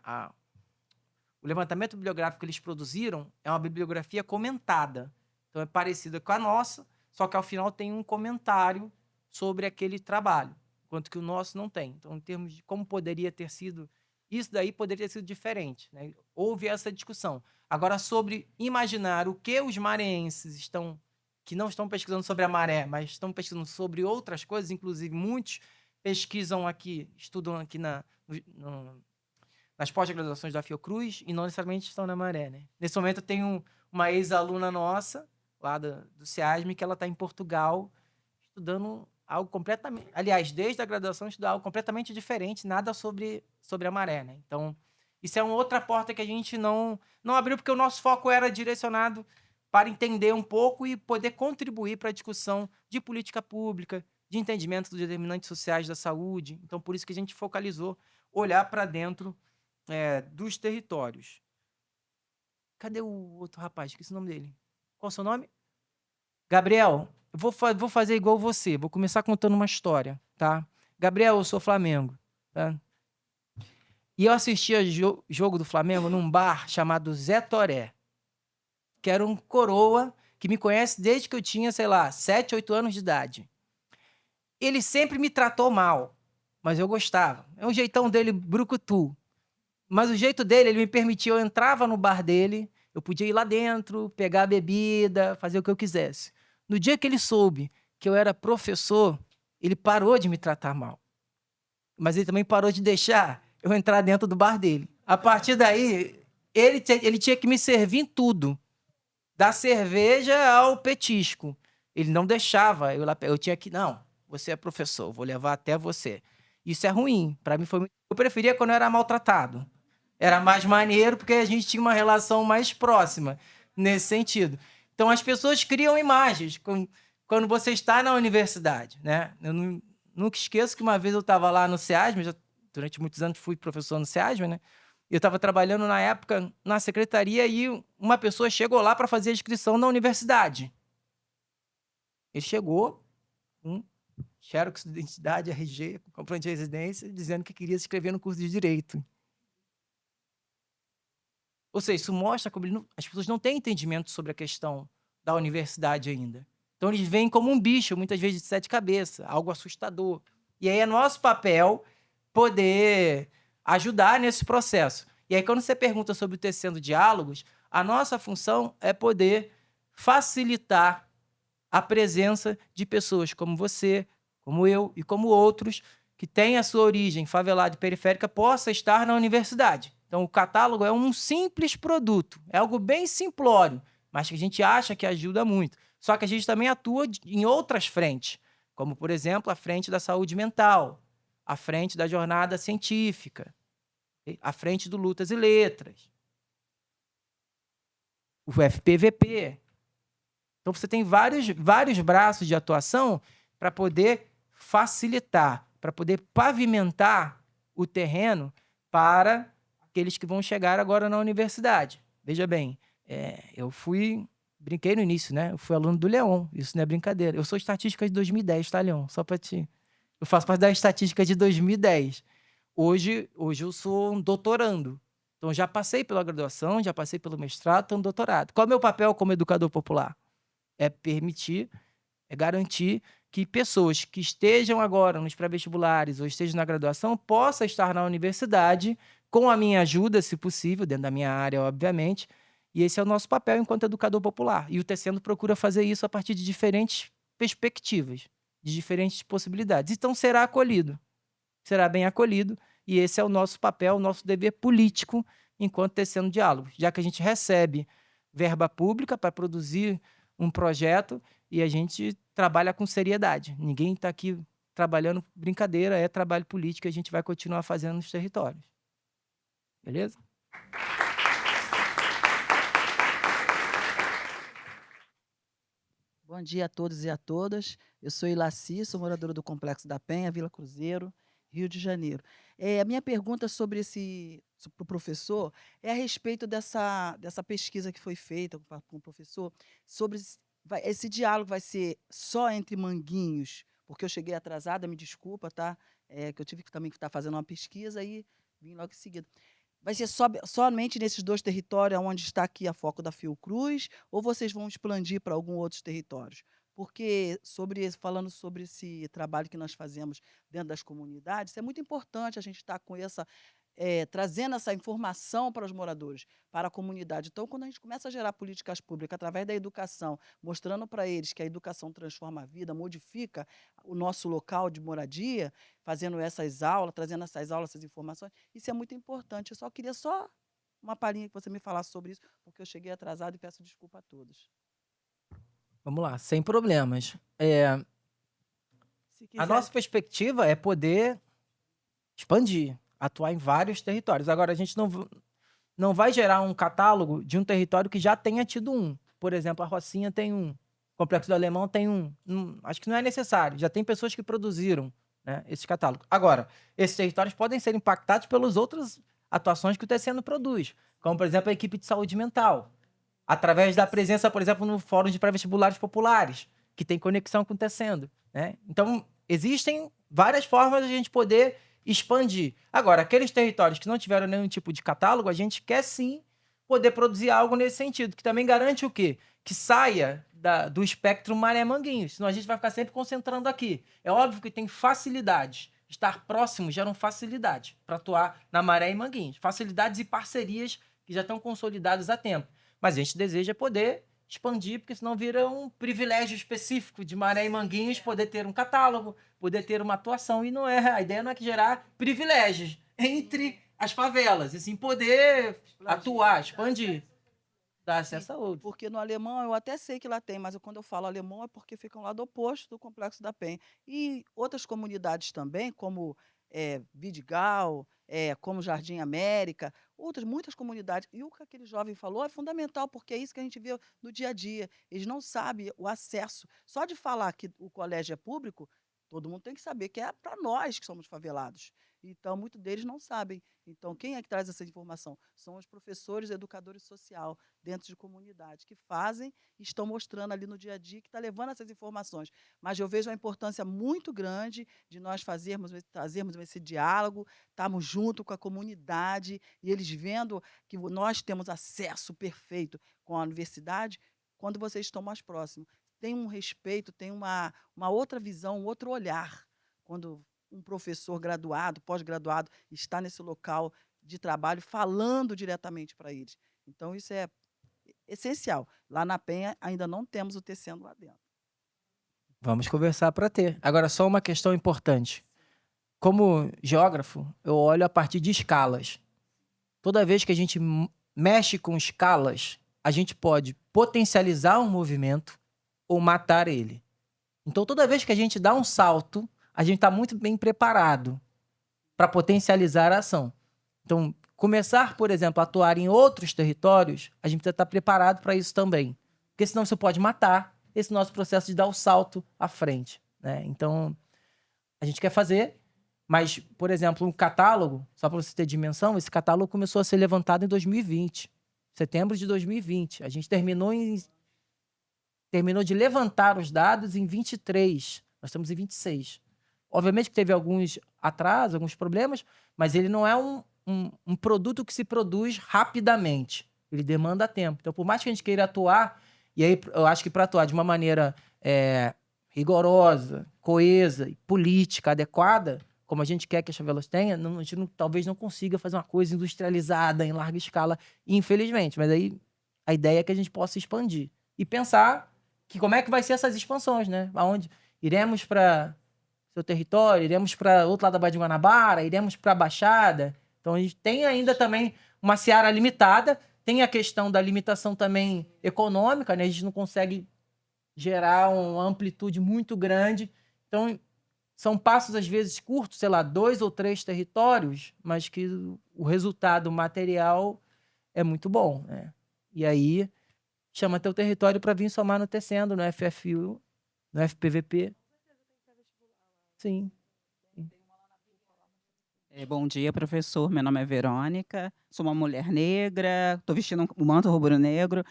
O levantamento bibliográfico que eles produziram é uma bibliografia comentada. Então, é parecida com a nossa, só que ao final tem um comentário sobre aquele trabalho, enquanto que o nosso não tem. Então, em termos de como poderia ter sido, isso daí poderia ter sido diferente, né? Houve essa discussão. Agora, sobre imaginar o que os maranhenses que não estão pesquisando sobre a maré, mas estão pesquisando sobre outras coisas, inclusive muitos pesquisam aqui, estudam aqui nas pós-graduações da Fiocruz e não necessariamente estão na maré, né? Nesse momento eu tenho uma ex-aluna nossa, lá do SEASM, que ela está em Portugal, estudando algo completamente... Aliás, desde a graduação, estudando algo completamente diferente, nada sobre a maré, né? Então, isso é uma outra porta que a gente não abriu, porque o nosso foco era direcionado para entender um pouco e poder contribuir para a discussão de política pública, de entendimento dos determinantes sociais da saúde. Então, por isso que a gente focalizou olhar para dentro dos territórios. Cadê o outro rapaz? Esqueci o nome dele. Qual é o seu nome? Gabriel, eu vou fazer igual você. Vou começar contando uma história, tá? Gabriel, eu sou Flamengo, tá? E eu assistia jogo do Flamengo num bar chamado Zé Toré, que era um coroa que me conhece desde que eu tinha, sei lá, 7, 8 anos de idade. Ele sempre me tratou mal, mas eu gostava. É um jeitão dele brucutu. Mas o jeito dele, ele me permitia, eu entrava no bar dele, eu podia ir lá dentro, pegar a bebida, fazer o que eu quisesse. No dia que ele soube que eu era professor, ele parou de me tratar mal. Mas ele também parou de deixar eu entrar dentro do bar dele. A partir daí, ele tinha que me servir em tudo. Da cerveja ao petisco. Ele não deixava eu lá. Eu tinha que... Não, você é professor, eu vou levar até você. Isso é ruim. Para mim foi muito... Eu preferia quando eu era maltratado. Era mais maneiro porque a gente tinha uma relação mais próxima nesse sentido. Então, as pessoas criam imagens quando você está na universidade, né? Eu nunca esqueço que uma vez eu estava lá no SEASM, durante muitos anos fui professor no SEASM, né? Eu estava trabalhando na época na secretaria e uma pessoa chegou lá para fazer a inscrição na universidade. Ele chegou, xerox de identidade, RG, comprovante de residência, dizendo que queria se inscrever no curso de Direito. Ou seja, isso mostra como as pessoas não têm entendimento sobre a questão da universidade ainda. Então, eles veem como um bicho, muitas vezes de 7 cabeças, algo assustador. E aí é nosso papel poder ajudar nesse processo. E aí, quando você pergunta sobre o Tecendo Diálogos, a nossa função é poder facilitar a presença de pessoas como você, como eu e como outros, que têm a sua origem favelada e periférica, possa estar na universidade. Então, o catálogo é um simples produto, é algo bem simplório, mas que a gente acha que ajuda muito. Só que a gente também atua em outras frentes, como, por exemplo, a frente da saúde mental, a frente da jornada científica, a frente do Lutas e Letras, o FPVP. Então, você tem vários braços de atuação para poder facilitar, para poder pavimentar o terreno para aqueles que vão chegar agora na universidade. Veja bem, brinquei no início, né? Eu fui aluno do Leon, isso não é brincadeira. Eu sou estatística de 2010, tá, Leon? Só para te... Eu faço parte da estatística de 2010. Hoje eu sou um doutorando. Então, já passei pela graduação, já passei pelo mestrado, estou no doutorado. Qual é o meu papel como educador popular? É garantir que pessoas que estejam agora nos pré-vestibulares ou estejam na graduação possam estar na universidade com a minha ajuda, se possível, dentro da minha área, obviamente. E esse é o nosso papel enquanto educador popular. E o Tecendo procura fazer isso a partir de diferentes perspectivas, de diferentes possibilidades. Então, será acolhido, será bem acolhido. E esse é o nosso papel, o nosso dever político enquanto Tecendo Diálogos, já que a gente recebe verba pública para produzir um projeto e a gente trabalha com seriedade. Ninguém está aqui trabalhando brincadeira, é trabalho político e a gente vai continuar fazendo nos territórios. Beleza? Bom dia a todos e a todas. Eu sou Ilaci, sou moradora do Complexo da Penha, Vila Cruzeiro, Rio de Janeiro. A minha pergunta sobre para o professor é a respeito dessa pesquisa que foi feita com o professor sobre esse diálogo vai ser só entre Manguinhos, porque eu cheguei atrasada, me desculpa, tá? Que eu tive que também estar fazendo uma pesquisa e vim logo em seguida. Vai ser somente nesses 2 territórios onde está aqui a foco da Fiocruz, ou vocês vão expandir para alguns outros territórios? Porque, falando sobre esse trabalho que nós fazemos dentro das comunidades, é muito importante a gente estar com trazendo essa informação para os moradores, para a comunidade. Então, quando a gente começa a gerar políticas públicas através da educação, mostrando para eles que a educação transforma a vida, modifica o nosso local de moradia, fazendo essas aulas, trazendo essas aulas, essas informações, isso é muito importante. Eu só queria uma palhinha que você me falasse sobre isso, porque eu cheguei atrasado e peço desculpa a todos. Vamos lá, sem problemas. Se quiser, A nossa perspectiva é poder expandir, atuar em vários territórios. Agora, a gente não vai gerar um catálogo de um território que já tenha tido um. Por exemplo, a Rocinha tem um, o Complexo do Alemão tem um. Acho que não é necessário, já tem pessoas que produziram, né, esse catálogo. Agora, esses territórios podem ser impactados pelas outras atuações que o Tecendo produz, como, por exemplo, a equipe de saúde mental, através da presença, por exemplo, no Fórum de Pré-Vestibulares Populares, que tem conexão com o Tecendo, né? Então, existem várias formas de a gente poder expandir. Agora, aqueles territórios que não tiveram nenhum tipo de catálogo, a gente quer sim poder produzir algo nesse sentido, que também garante o quê? Que saia do espectro Maré-Manguinhos, senão a gente vai ficar sempre concentrando aqui. É óbvio que tem facilidades. Estar próximo geram facilidade para atuar na Maré e Manguinhos. Facilidades e parcerias que já estão consolidadas há tempo. Mas a gente deseja poder expandir, porque senão vira um privilégio específico de Maré e Manguinhos poder ter um catálogo, poder ter uma atuação. E não é, a ideia não é que gerar privilégios entre as favelas, e sim poder atuar, expandir, dar acesso a outros. porque no alemão eu até sei que lá tem, mas quando eu falo alemão é porque fica um lado oposto do Complexo da Penha. E outras comunidades também, como Vidigal, como Jardim América, muitas comunidades. E o que aquele jovem falou é fundamental, porque é isso que a gente vê no dia a dia. Eles não sabem o acesso. Só de falar que o colégio é público, todo mundo tem que saber que é para nós que somos favelados. Então, muitos deles não sabem. Então, quem é que traz essa informação? São os professores, educadores social, dentro de comunidade, que fazem e estão mostrando ali no dia a dia, que está levando essas informações. Mas eu vejo a importância muito grande de nós trazermos esse diálogo, estarmos junto com a comunidade e eles vendo que nós temos acesso perfeito com a universidade quando vocês estão mais próximos. Tem um respeito, tem uma outra visão, um outro olhar. Quando um professor graduado, pós-graduado, está nesse local de trabalho falando diretamente para eles. Então, isso é essencial. Lá na Penha, ainda não temos o Tecendo lá dentro. Vamos conversar para ter. Agora, só uma questão importante. Como geógrafo, eu olho a partir de escalas. Toda vez que a gente mexe com escalas, a gente pode potencializar um movimento ou matar ele. Então, toda vez que a gente dá um salto, a gente está muito bem preparado para potencializar a ação. Então, começar, por exemplo, a atuar em outros territórios, a gente precisa estar preparado para isso também. Porque senão você pode matar esse nosso processo de dar o salto à frente, né? Então, a gente quer fazer, mas, por exemplo, um catálogo, só para você ter dimensão, esse catálogo começou a ser levantado em 2020, setembro de 2020. A gente terminou de levantar os dados em 23. Nós estamos em 26. Obviamente que teve alguns atrasos, alguns problemas, mas ele não é um produto que se produz rapidamente. Ele demanda tempo. Então, por mais que a gente queira atuar, e aí eu acho que para atuar de uma maneira rigorosa, coesa e política adequada, como a gente quer que as favelas tenham, a gente talvez não consiga fazer uma coisa industrializada em larga escala, infelizmente. Mas aí a ideia é que a gente possa expandir e pensar que como é que vai ser essas expansões, né? Aonde iremos para seu território, iremos para outro lado da Baía de Guanabara, iremos para a Baixada. Então a gente tem ainda também uma seara limitada, tem a questão da limitação também econômica, né? A gente não consegue gerar uma amplitude muito grande. Então, são passos, às vezes, curtos, sei lá, 2 ou 3 territórios, mas que o resultado material é muito bom, né? E aí, chama teu território para vir somar no Tecendo, no FFU, no FPVP. Sim. Bom dia, professor. Meu nome é Verônica, sou uma mulher negra, estou vestindo um manto rubro-negro.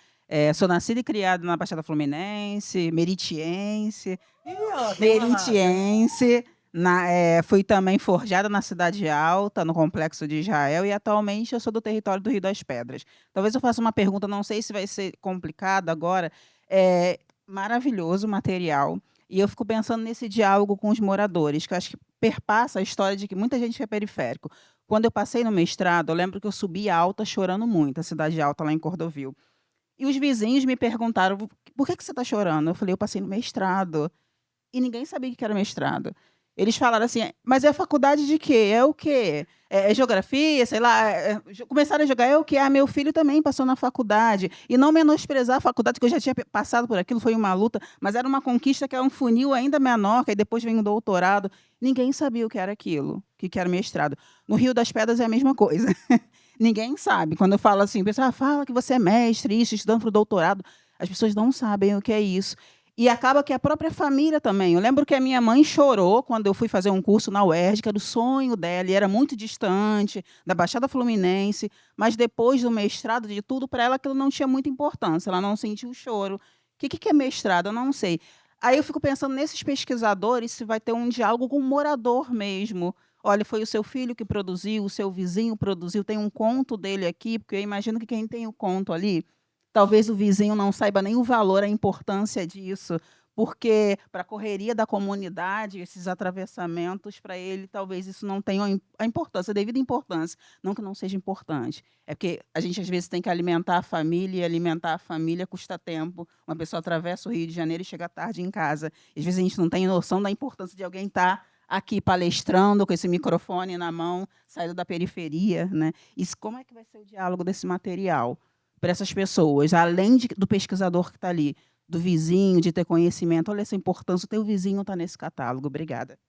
Sou nascida e criada na Baixada Fluminense, meritiense. Meritiense. Fui também forjada na Cidade Alta, no Complexo de Israel, e atualmente eu sou do território do Rio das Pedras. Talvez eu faça uma pergunta, não sei se vai ser complicada agora. Maravilhoso o material. E eu fico pensando nesse diálogo com os moradores, que eu acho que perpassa a história de que muita gente é periférico. Quando eu passei no mestrado, eu lembro que eu subi alta chorando muito, a Cidade Alta, lá em Cordovil. E os vizinhos me perguntaram, por que você está chorando? Eu falei, eu passei no mestrado. E ninguém sabia o que era mestrado. Eles falaram assim, mas é faculdade de quê? É o quê? É geografia, sei lá. Começaram a jogar, é o quê? Meu filho também passou na faculdade. E não menosprezar a faculdade, que eu já tinha passado por aquilo, foi uma luta, mas era uma conquista que é um funil ainda menor, que aí depois vem o doutorado. Ninguém sabia o que era aquilo, o que era mestrado. No Rio das Pedras é a mesma coisa. Ninguém sabe. Quando eu falo assim, o pessoal fala que você é mestre, isso, estudando para o doutorado. As pessoas não sabem o que é isso. E acaba que a própria família também. Eu lembro que a minha mãe chorou quando eu fui fazer um curso na UERJ, que era o sonho dela, e era muito distante, da Baixada Fluminense, mas depois do mestrado, de tudo, para ela aquilo não tinha muita importância, ela não sentiu o choro. O que é mestrado? Eu não sei. Aí eu fico pensando nesses pesquisadores, se vai ter um diálogo com o morador mesmo. Olha, foi o seu filho que produziu, o seu vizinho produziu, tem um conto dele aqui, porque eu imagino que quem tem o conto ali, talvez o vizinho não saiba nem o valor, a importância disso, porque para a correria da comunidade, esses atravessamentos, para ele, talvez isso não tenha a importância, a devida importância. Não que não seja importante. É porque a gente, às vezes, tem que alimentar a família, e alimentar a família custa tempo. Uma pessoa atravessa o Rio de Janeiro e chega tarde em casa. Às vezes, a gente não tem noção da importância de alguém estar aqui palestrando com esse microfone na mão, saindo da periferia, né? Isso, como é que vai ser o diálogo desse material para essas pessoas, além do pesquisador que está ali, do vizinho, de ter conhecimento? Olha essa importância, o teu vizinho está nesse catálogo. Obrigada.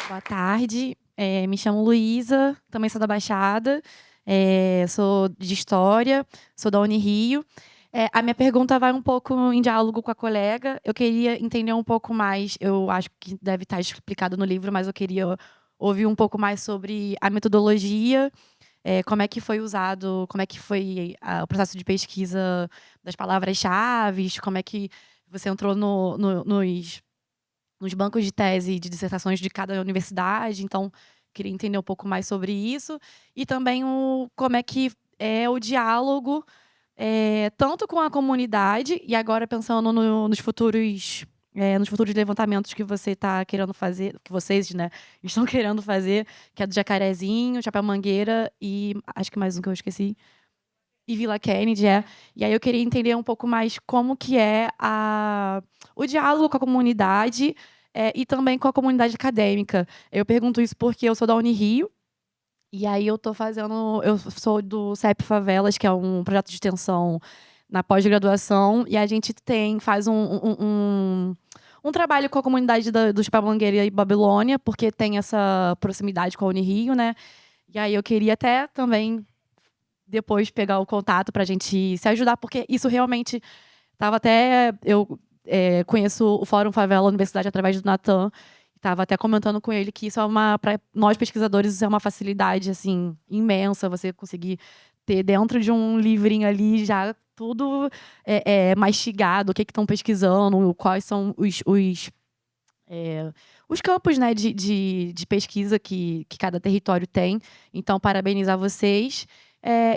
Boa tarde, me chamo Luísa, também sou da Baixada, sou de História, sou da Unirio. A minha pergunta vai um pouco em diálogo com a colega. Eu queria entender um pouco mais, eu acho que deve estar explicado no livro, mas eu queria ouvir um pouco mais sobre a metodologia, como é que foi usado, como é que foi o processo de pesquisa das palavras-chave, como é que você entrou nos bancos de tese e de dissertações de cada universidade. Então, queria entender um pouco mais sobre isso. E também como é que é o diálogo, tanto com a comunidade, e agora pensando nos futuros levantamentos que você está querendo fazer, que vocês, né, estão querendo fazer, que é do Jacarezinho, Chapéu Mangueira e acho que mais um que eu esqueci, e Vila Kennedy, E aí eu queria entender um pouco mais como que é o diálogo com a comunidade e também com a comunidade acadêmica. Eu pergunto isso porque eu sou da Unirio, e aí eu sou do CEP Favelas, que é um projeto de extensão na pós-graduação, e a gente faz um trabalho com a comunidade do Chapéu Mangueira e Babilônia, porque tem essa proximidade com a Unirio, né? E aí eu queria até também depois pegar o contato para a gente se ajudar, porque isso realmente estava até... Eu conheço o Fórum Favela Universidade através do Natan, estava até comentando com ele que isso para nós pesquisadores, isso é uma facilidade assim, imensa, você conseguir ter dentro de um livrinho ali já tudo mastigado, o que estão pesquisando, quais são os campos, né, de pesquisa que cada território tem. Então, parabenizar vocês.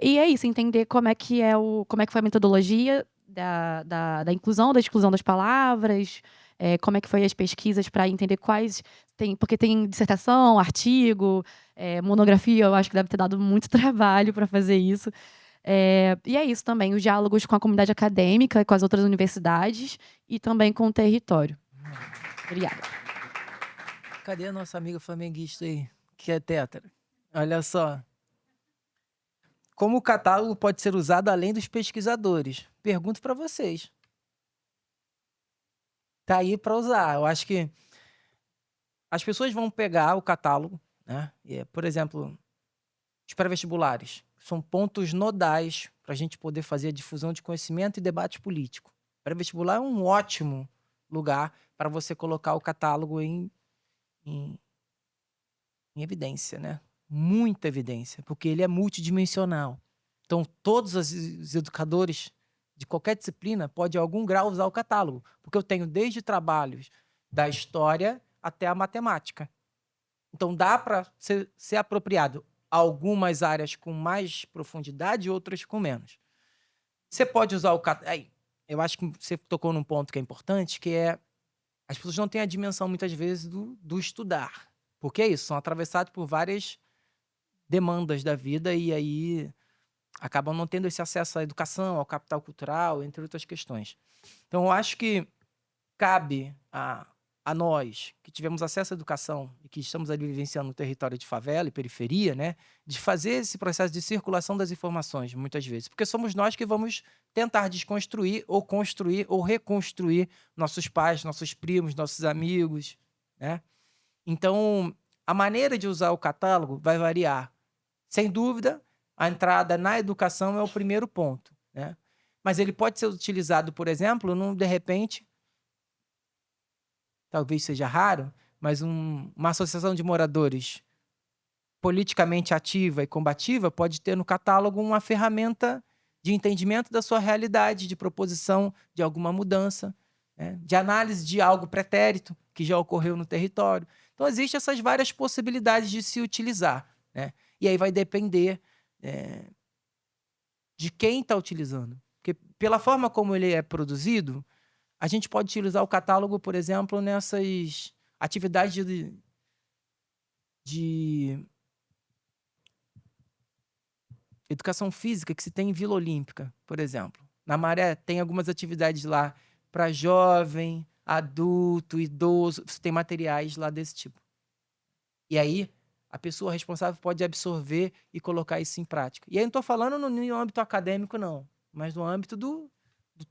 E é isso, entender como é que foi a metodologia da inclusão, da exclusão das palavras, como é que foi as pesquisas para entender quais... porque tem dissertação, artigo, monografia, eu acho que deve ter dado muito trabalho para fazer isso. E é isso também, os diálogos com a comunidade acadêmica, com as outras universidades e também com o território. Obrigada. Cadê a nossa amiga flamenguista aí, que é tétara? Olha só. Como o catálogo pode ser usado além dos pesquisadores? Pergunto para vocês. Tá aí para usar. Eu acho que as pessoas vão pegar o catálogo, né? Por exemplo, os pré-vestibulares são pontos nodais para a gente poder fazer a difusão de conhecimento e debate político. Pré-vestibular é um ótimo lugar para você colocar o catálogo em evidência, né? Muita evidência, porque ele é multidimensional. Então, todos os educadores de qualquer disciplina podem, em algum grau, usar o catálogo, porque eu tenho desde trabalhos da história até a matemática. Então, dá para ser apropriado algumas áreas com mais profundidade e outras com menos. Você pode usar o catálogo... Eu acho que você tocou num ponto que é importante, que é as pessoas não têm a dimensão, muitas vezes, do estudar. Porque é isso, são atravessados por várias demandas da vida e aí acabam não tendo esse acesso à educação, ao capital cultural, entre outras questões. Então, eu acho que cabe a nós, que tivemos acesso à educação e que estamos ali vivenciando no território de favela e periferia, né, de fazer esse processo de circulação das informações, muitas vezes. Porque somos nós que vamos tentar desconstruir ou construir ou reconstruir nossos pais, nossos primos, nossos amigos, né? Então, a maneira de usar o catálogo vai variar. Sem dúvida, a entrada na educação é o primeiro ponto, né? Mas ele pode ser utilizado, por exemplo, de repente, talvez seja raro, mas uma associação de moradores politicamente ativa e combativa pode ter no catálogo uma ferramenta de entendimento da sua realidade, de proposição de alguma mudança, né? De análise de algo pretérito que já ocorreu no território. Então, existem essas várias possibilidades de se utilizar, né? E aí vai depender de quem está utilizando. Porque, pela forma como ele é produzido, a gente pode utilizar o catálogo, por exemplo, nessas atividades de educação física que se tem em Vila Olímpica, por exemplo. Na Maré tem algumas atividades lá para jovem, adulto, idoso, você tem materiais lá desse tipo. E aí, a pessoa responsável pode absorver e colocar isso em prática. E aí não estou falando no âmbito acadêmico, não, mas no âmbito do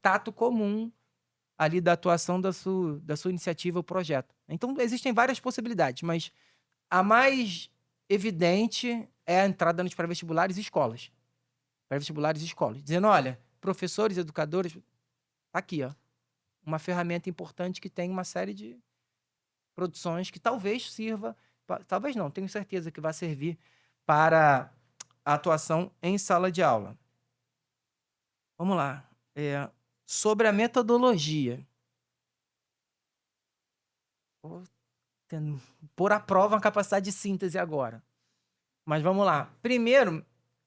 tato comum ali da atuação da sua iniciativa ou projeto. Então, existem várias possibilidades, mas a mais evidente é a entrada nos pré-vestibulares e escolas. Pré-vestibulares e escolas. Dizendo, olha, professores, educadores, tá aqui, ó, uma ferramenta importante que tem uma série de produções que talvez sirva, talvez não, tenho certeza que vai servir para a atuação em sala de aula. Vamos lá. Sobre a metodologia. Vou pôr à prova a capacidade de síntese agora. Mas vamos lá. Primeiro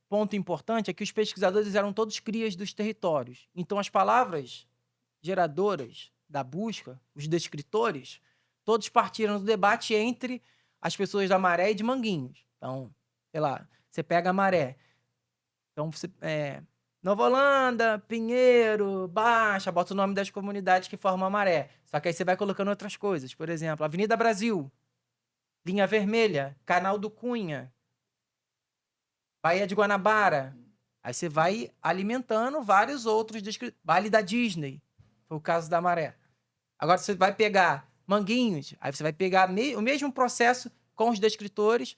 ponto importante é que os pesquisadores eram todos crias dos territórios. Então, as palavras geradoras da busca, os descritores, todos partiram do debate entre as pessoas da Maré e de Manguinhos. Então, sei lá, você pega a Maré. Então, você... Nova Holanda, Pinheiro, Baixa, bota o nome das comunidades que formam a Maré. Só que aí você vai colocando outras coisas. Por exemplo, Avenida Brasil, Linha Vermelha, Canal do Cunha, Baía de Guanabara. Aí você vai alimentando vários outros. Vale da Disney, foi o caso da Maré. Agora você vai pegar Manguinhos, aí você vai pegar o mesmo processo com os descritores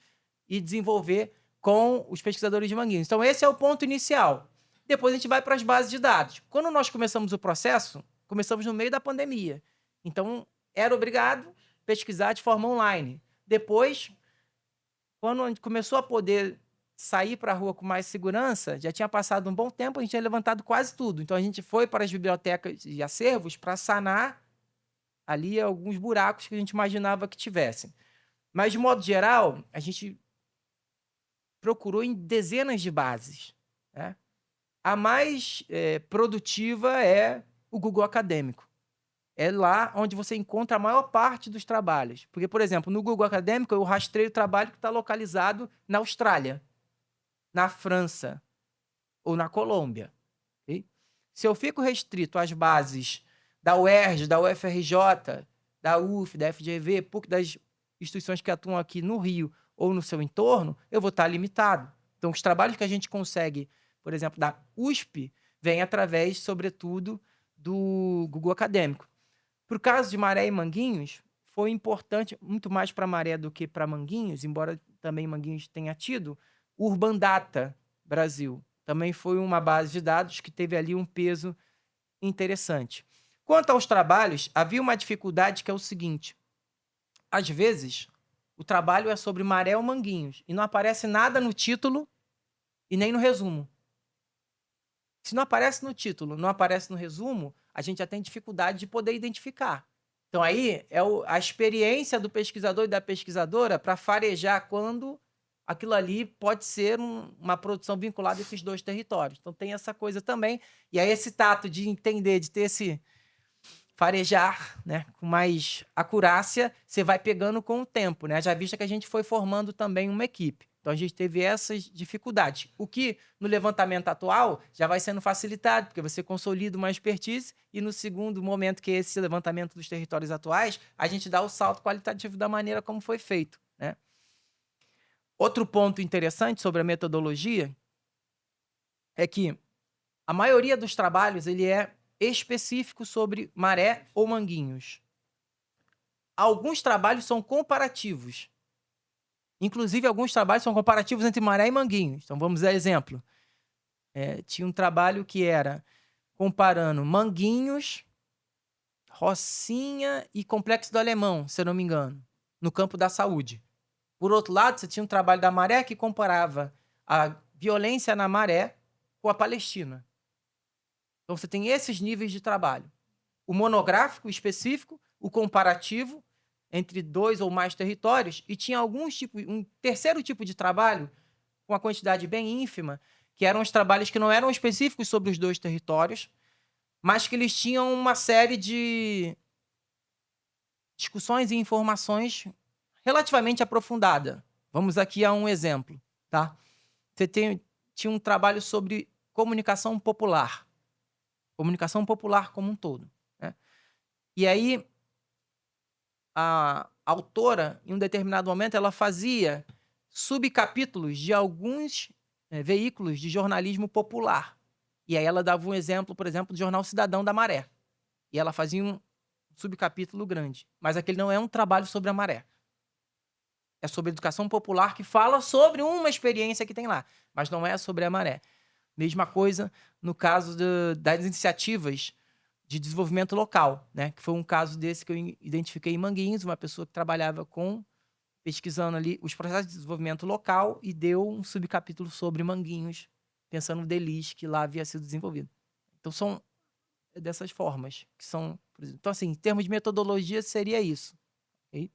e desenvolver com os pesquisadores de Manguinhos. Então, esse é o ponto inicial. Depois a gente vai para as bases de dados. Quando nós começamos o processo, começamos no meio da pandemia. Então, era obrigado pesquisar de forma online. Depois, quando a gente começou a poder sair para a rua com mais segurança, já tinha passado um bom tempo, a gente tinha levantado quase tudo. Então, a gente foi para as bibliotecas e acervos para sanar ali alguns buracos que a gente imaginava que tivessem. Mas, de modo geral, a gente procurou em dezenas de bases, né? A mais produtiva é o Google Acadêmico. É lá onde você encontra a maior parte dos trabalhos. Porque, por exemplo, no Google Acadêmico, eu rastreio o trabalho que está localizado na Austrália, na França ou na Colômbia. Okay? Se eu fico restrito às bases da UERJ, da UFRJ, da UF, da FGV, PUC, das instituições que atuam aqui no Rio ou no seu entorno, eu vou estar limitado. Então, os trabalhos que a gente consegue, por exemplo, da USP, vêm através, sobretudo, do Google Acadêmico. Para o caso de Maré e Manguinhos, foi importante, muito mais para Maré do que para Manguinhos, embora também Manguinhos tenha tido, o Urban Data Brasil. Também foi uma base de dados que teve ali um peso interessante. Quanto aos trabalhos, havia uma dificuldade que é o seguinte. Às vezes, o trabalho é sobre Maré ou Manguinhos e não aparece nada no título e nem no resumo. Se não aparece no título, não aparece no resumo, a gente já tem dificuldade de poder identificar. Então, aí é a experiência do pesquisador e da pesquisadora para farejar quando aquilo ali pode ser uma produção vinculada a esses dois territórios. Então, tem essa coisa também. E aí, esse tato de entender, de ter esse farejar, né, com mais acurácia, você vai pegando com o tempo, né? Já vista que a gente foi formando também uma equipe. Então, a gente teve essas dificuldades. O que, no levantamento atual, já vai sendo facilitado, porque você consolida uma expertise e, no segundo momento, que é esse levantamento dos territórios atuais, a gente dá o salto qualitativo da maneira como foi feito, né? Outro ponto interessante sobre a metodologia é que a maioria dos trabalhos ele é específico sobre Maré ou Manguinhos. Alguns trabalhos são comparativos. Inclusive, alguns trabalhos são comparativos entre Maré e Manguinhos. Então, vamos dar exemplo. Tinha um trabalho que era comparando Manguinhos, Rocinha e Complexo do Alemão, se eu não me engano, no campo da saúde. Por outro lado, você tinha um trabalho da Maré que comparava a violência na Maré com a Palestina. Então, você tem esses níveis de trabalho. O monográfico específico, o comparativo entre 2 ou mais territórios, e tinha um terceiro tipo de trabalho, com uma quantidade bem ínfima, que eram os trabalhos que não eram específicos sobre os 2 territórios, mas que eles tinham uma série de discussões e informações relativamente aprofundada. Vamos aqui a um exemplo, tá? Você tinha um trabalho sobre comunicação popular como um todo, né? E aí, a autora, em um determinado momento, ela fazia subcapítulos de alguns veículos de jornalismo popular. E aí ela dava um exemplo, por exemplo, do Jornal Cidadão da Maré. E ela fazia um subcapítulo grande. Mas aquele não é um trabalho sobre a Maré. É sobre educação popular que fala sobre uma experiência que tem lá, mas não é sobre a Maré. Mesma coisa no caso das iniciativas de desenvolvimento local, né? Que foi um caso desse que eu identifiquei em Manguinhos, uma pessoa que trabalhava pesquisando ali os processos de desenvolvimento local e deu um subcapítulo sobre Manguinhos, pensando no DELIS que lá havia sido desenvolvido. Então, são dessas formas que são... Então, assim, em termos de metodologia, seria isso. Okay?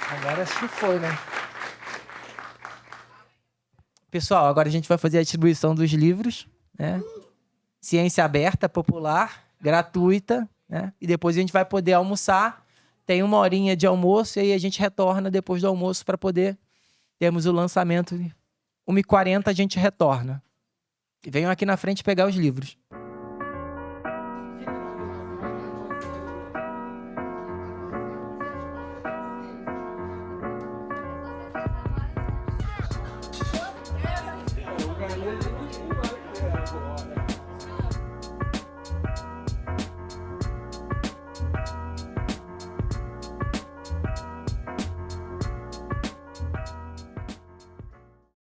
Agora acho que foi, né? Pessoal, agora a gente vai fazer a distribuição dos livros, né? Ciência aberta, popular, gratuita, né? E depois a gente vai poder almoçar. Tem 1 horinha de almoço e aí a gente retorna depois do almoço para poder termos o lançamento. 1h40 a gente retorna. E venham aqui na frente pegar os livros.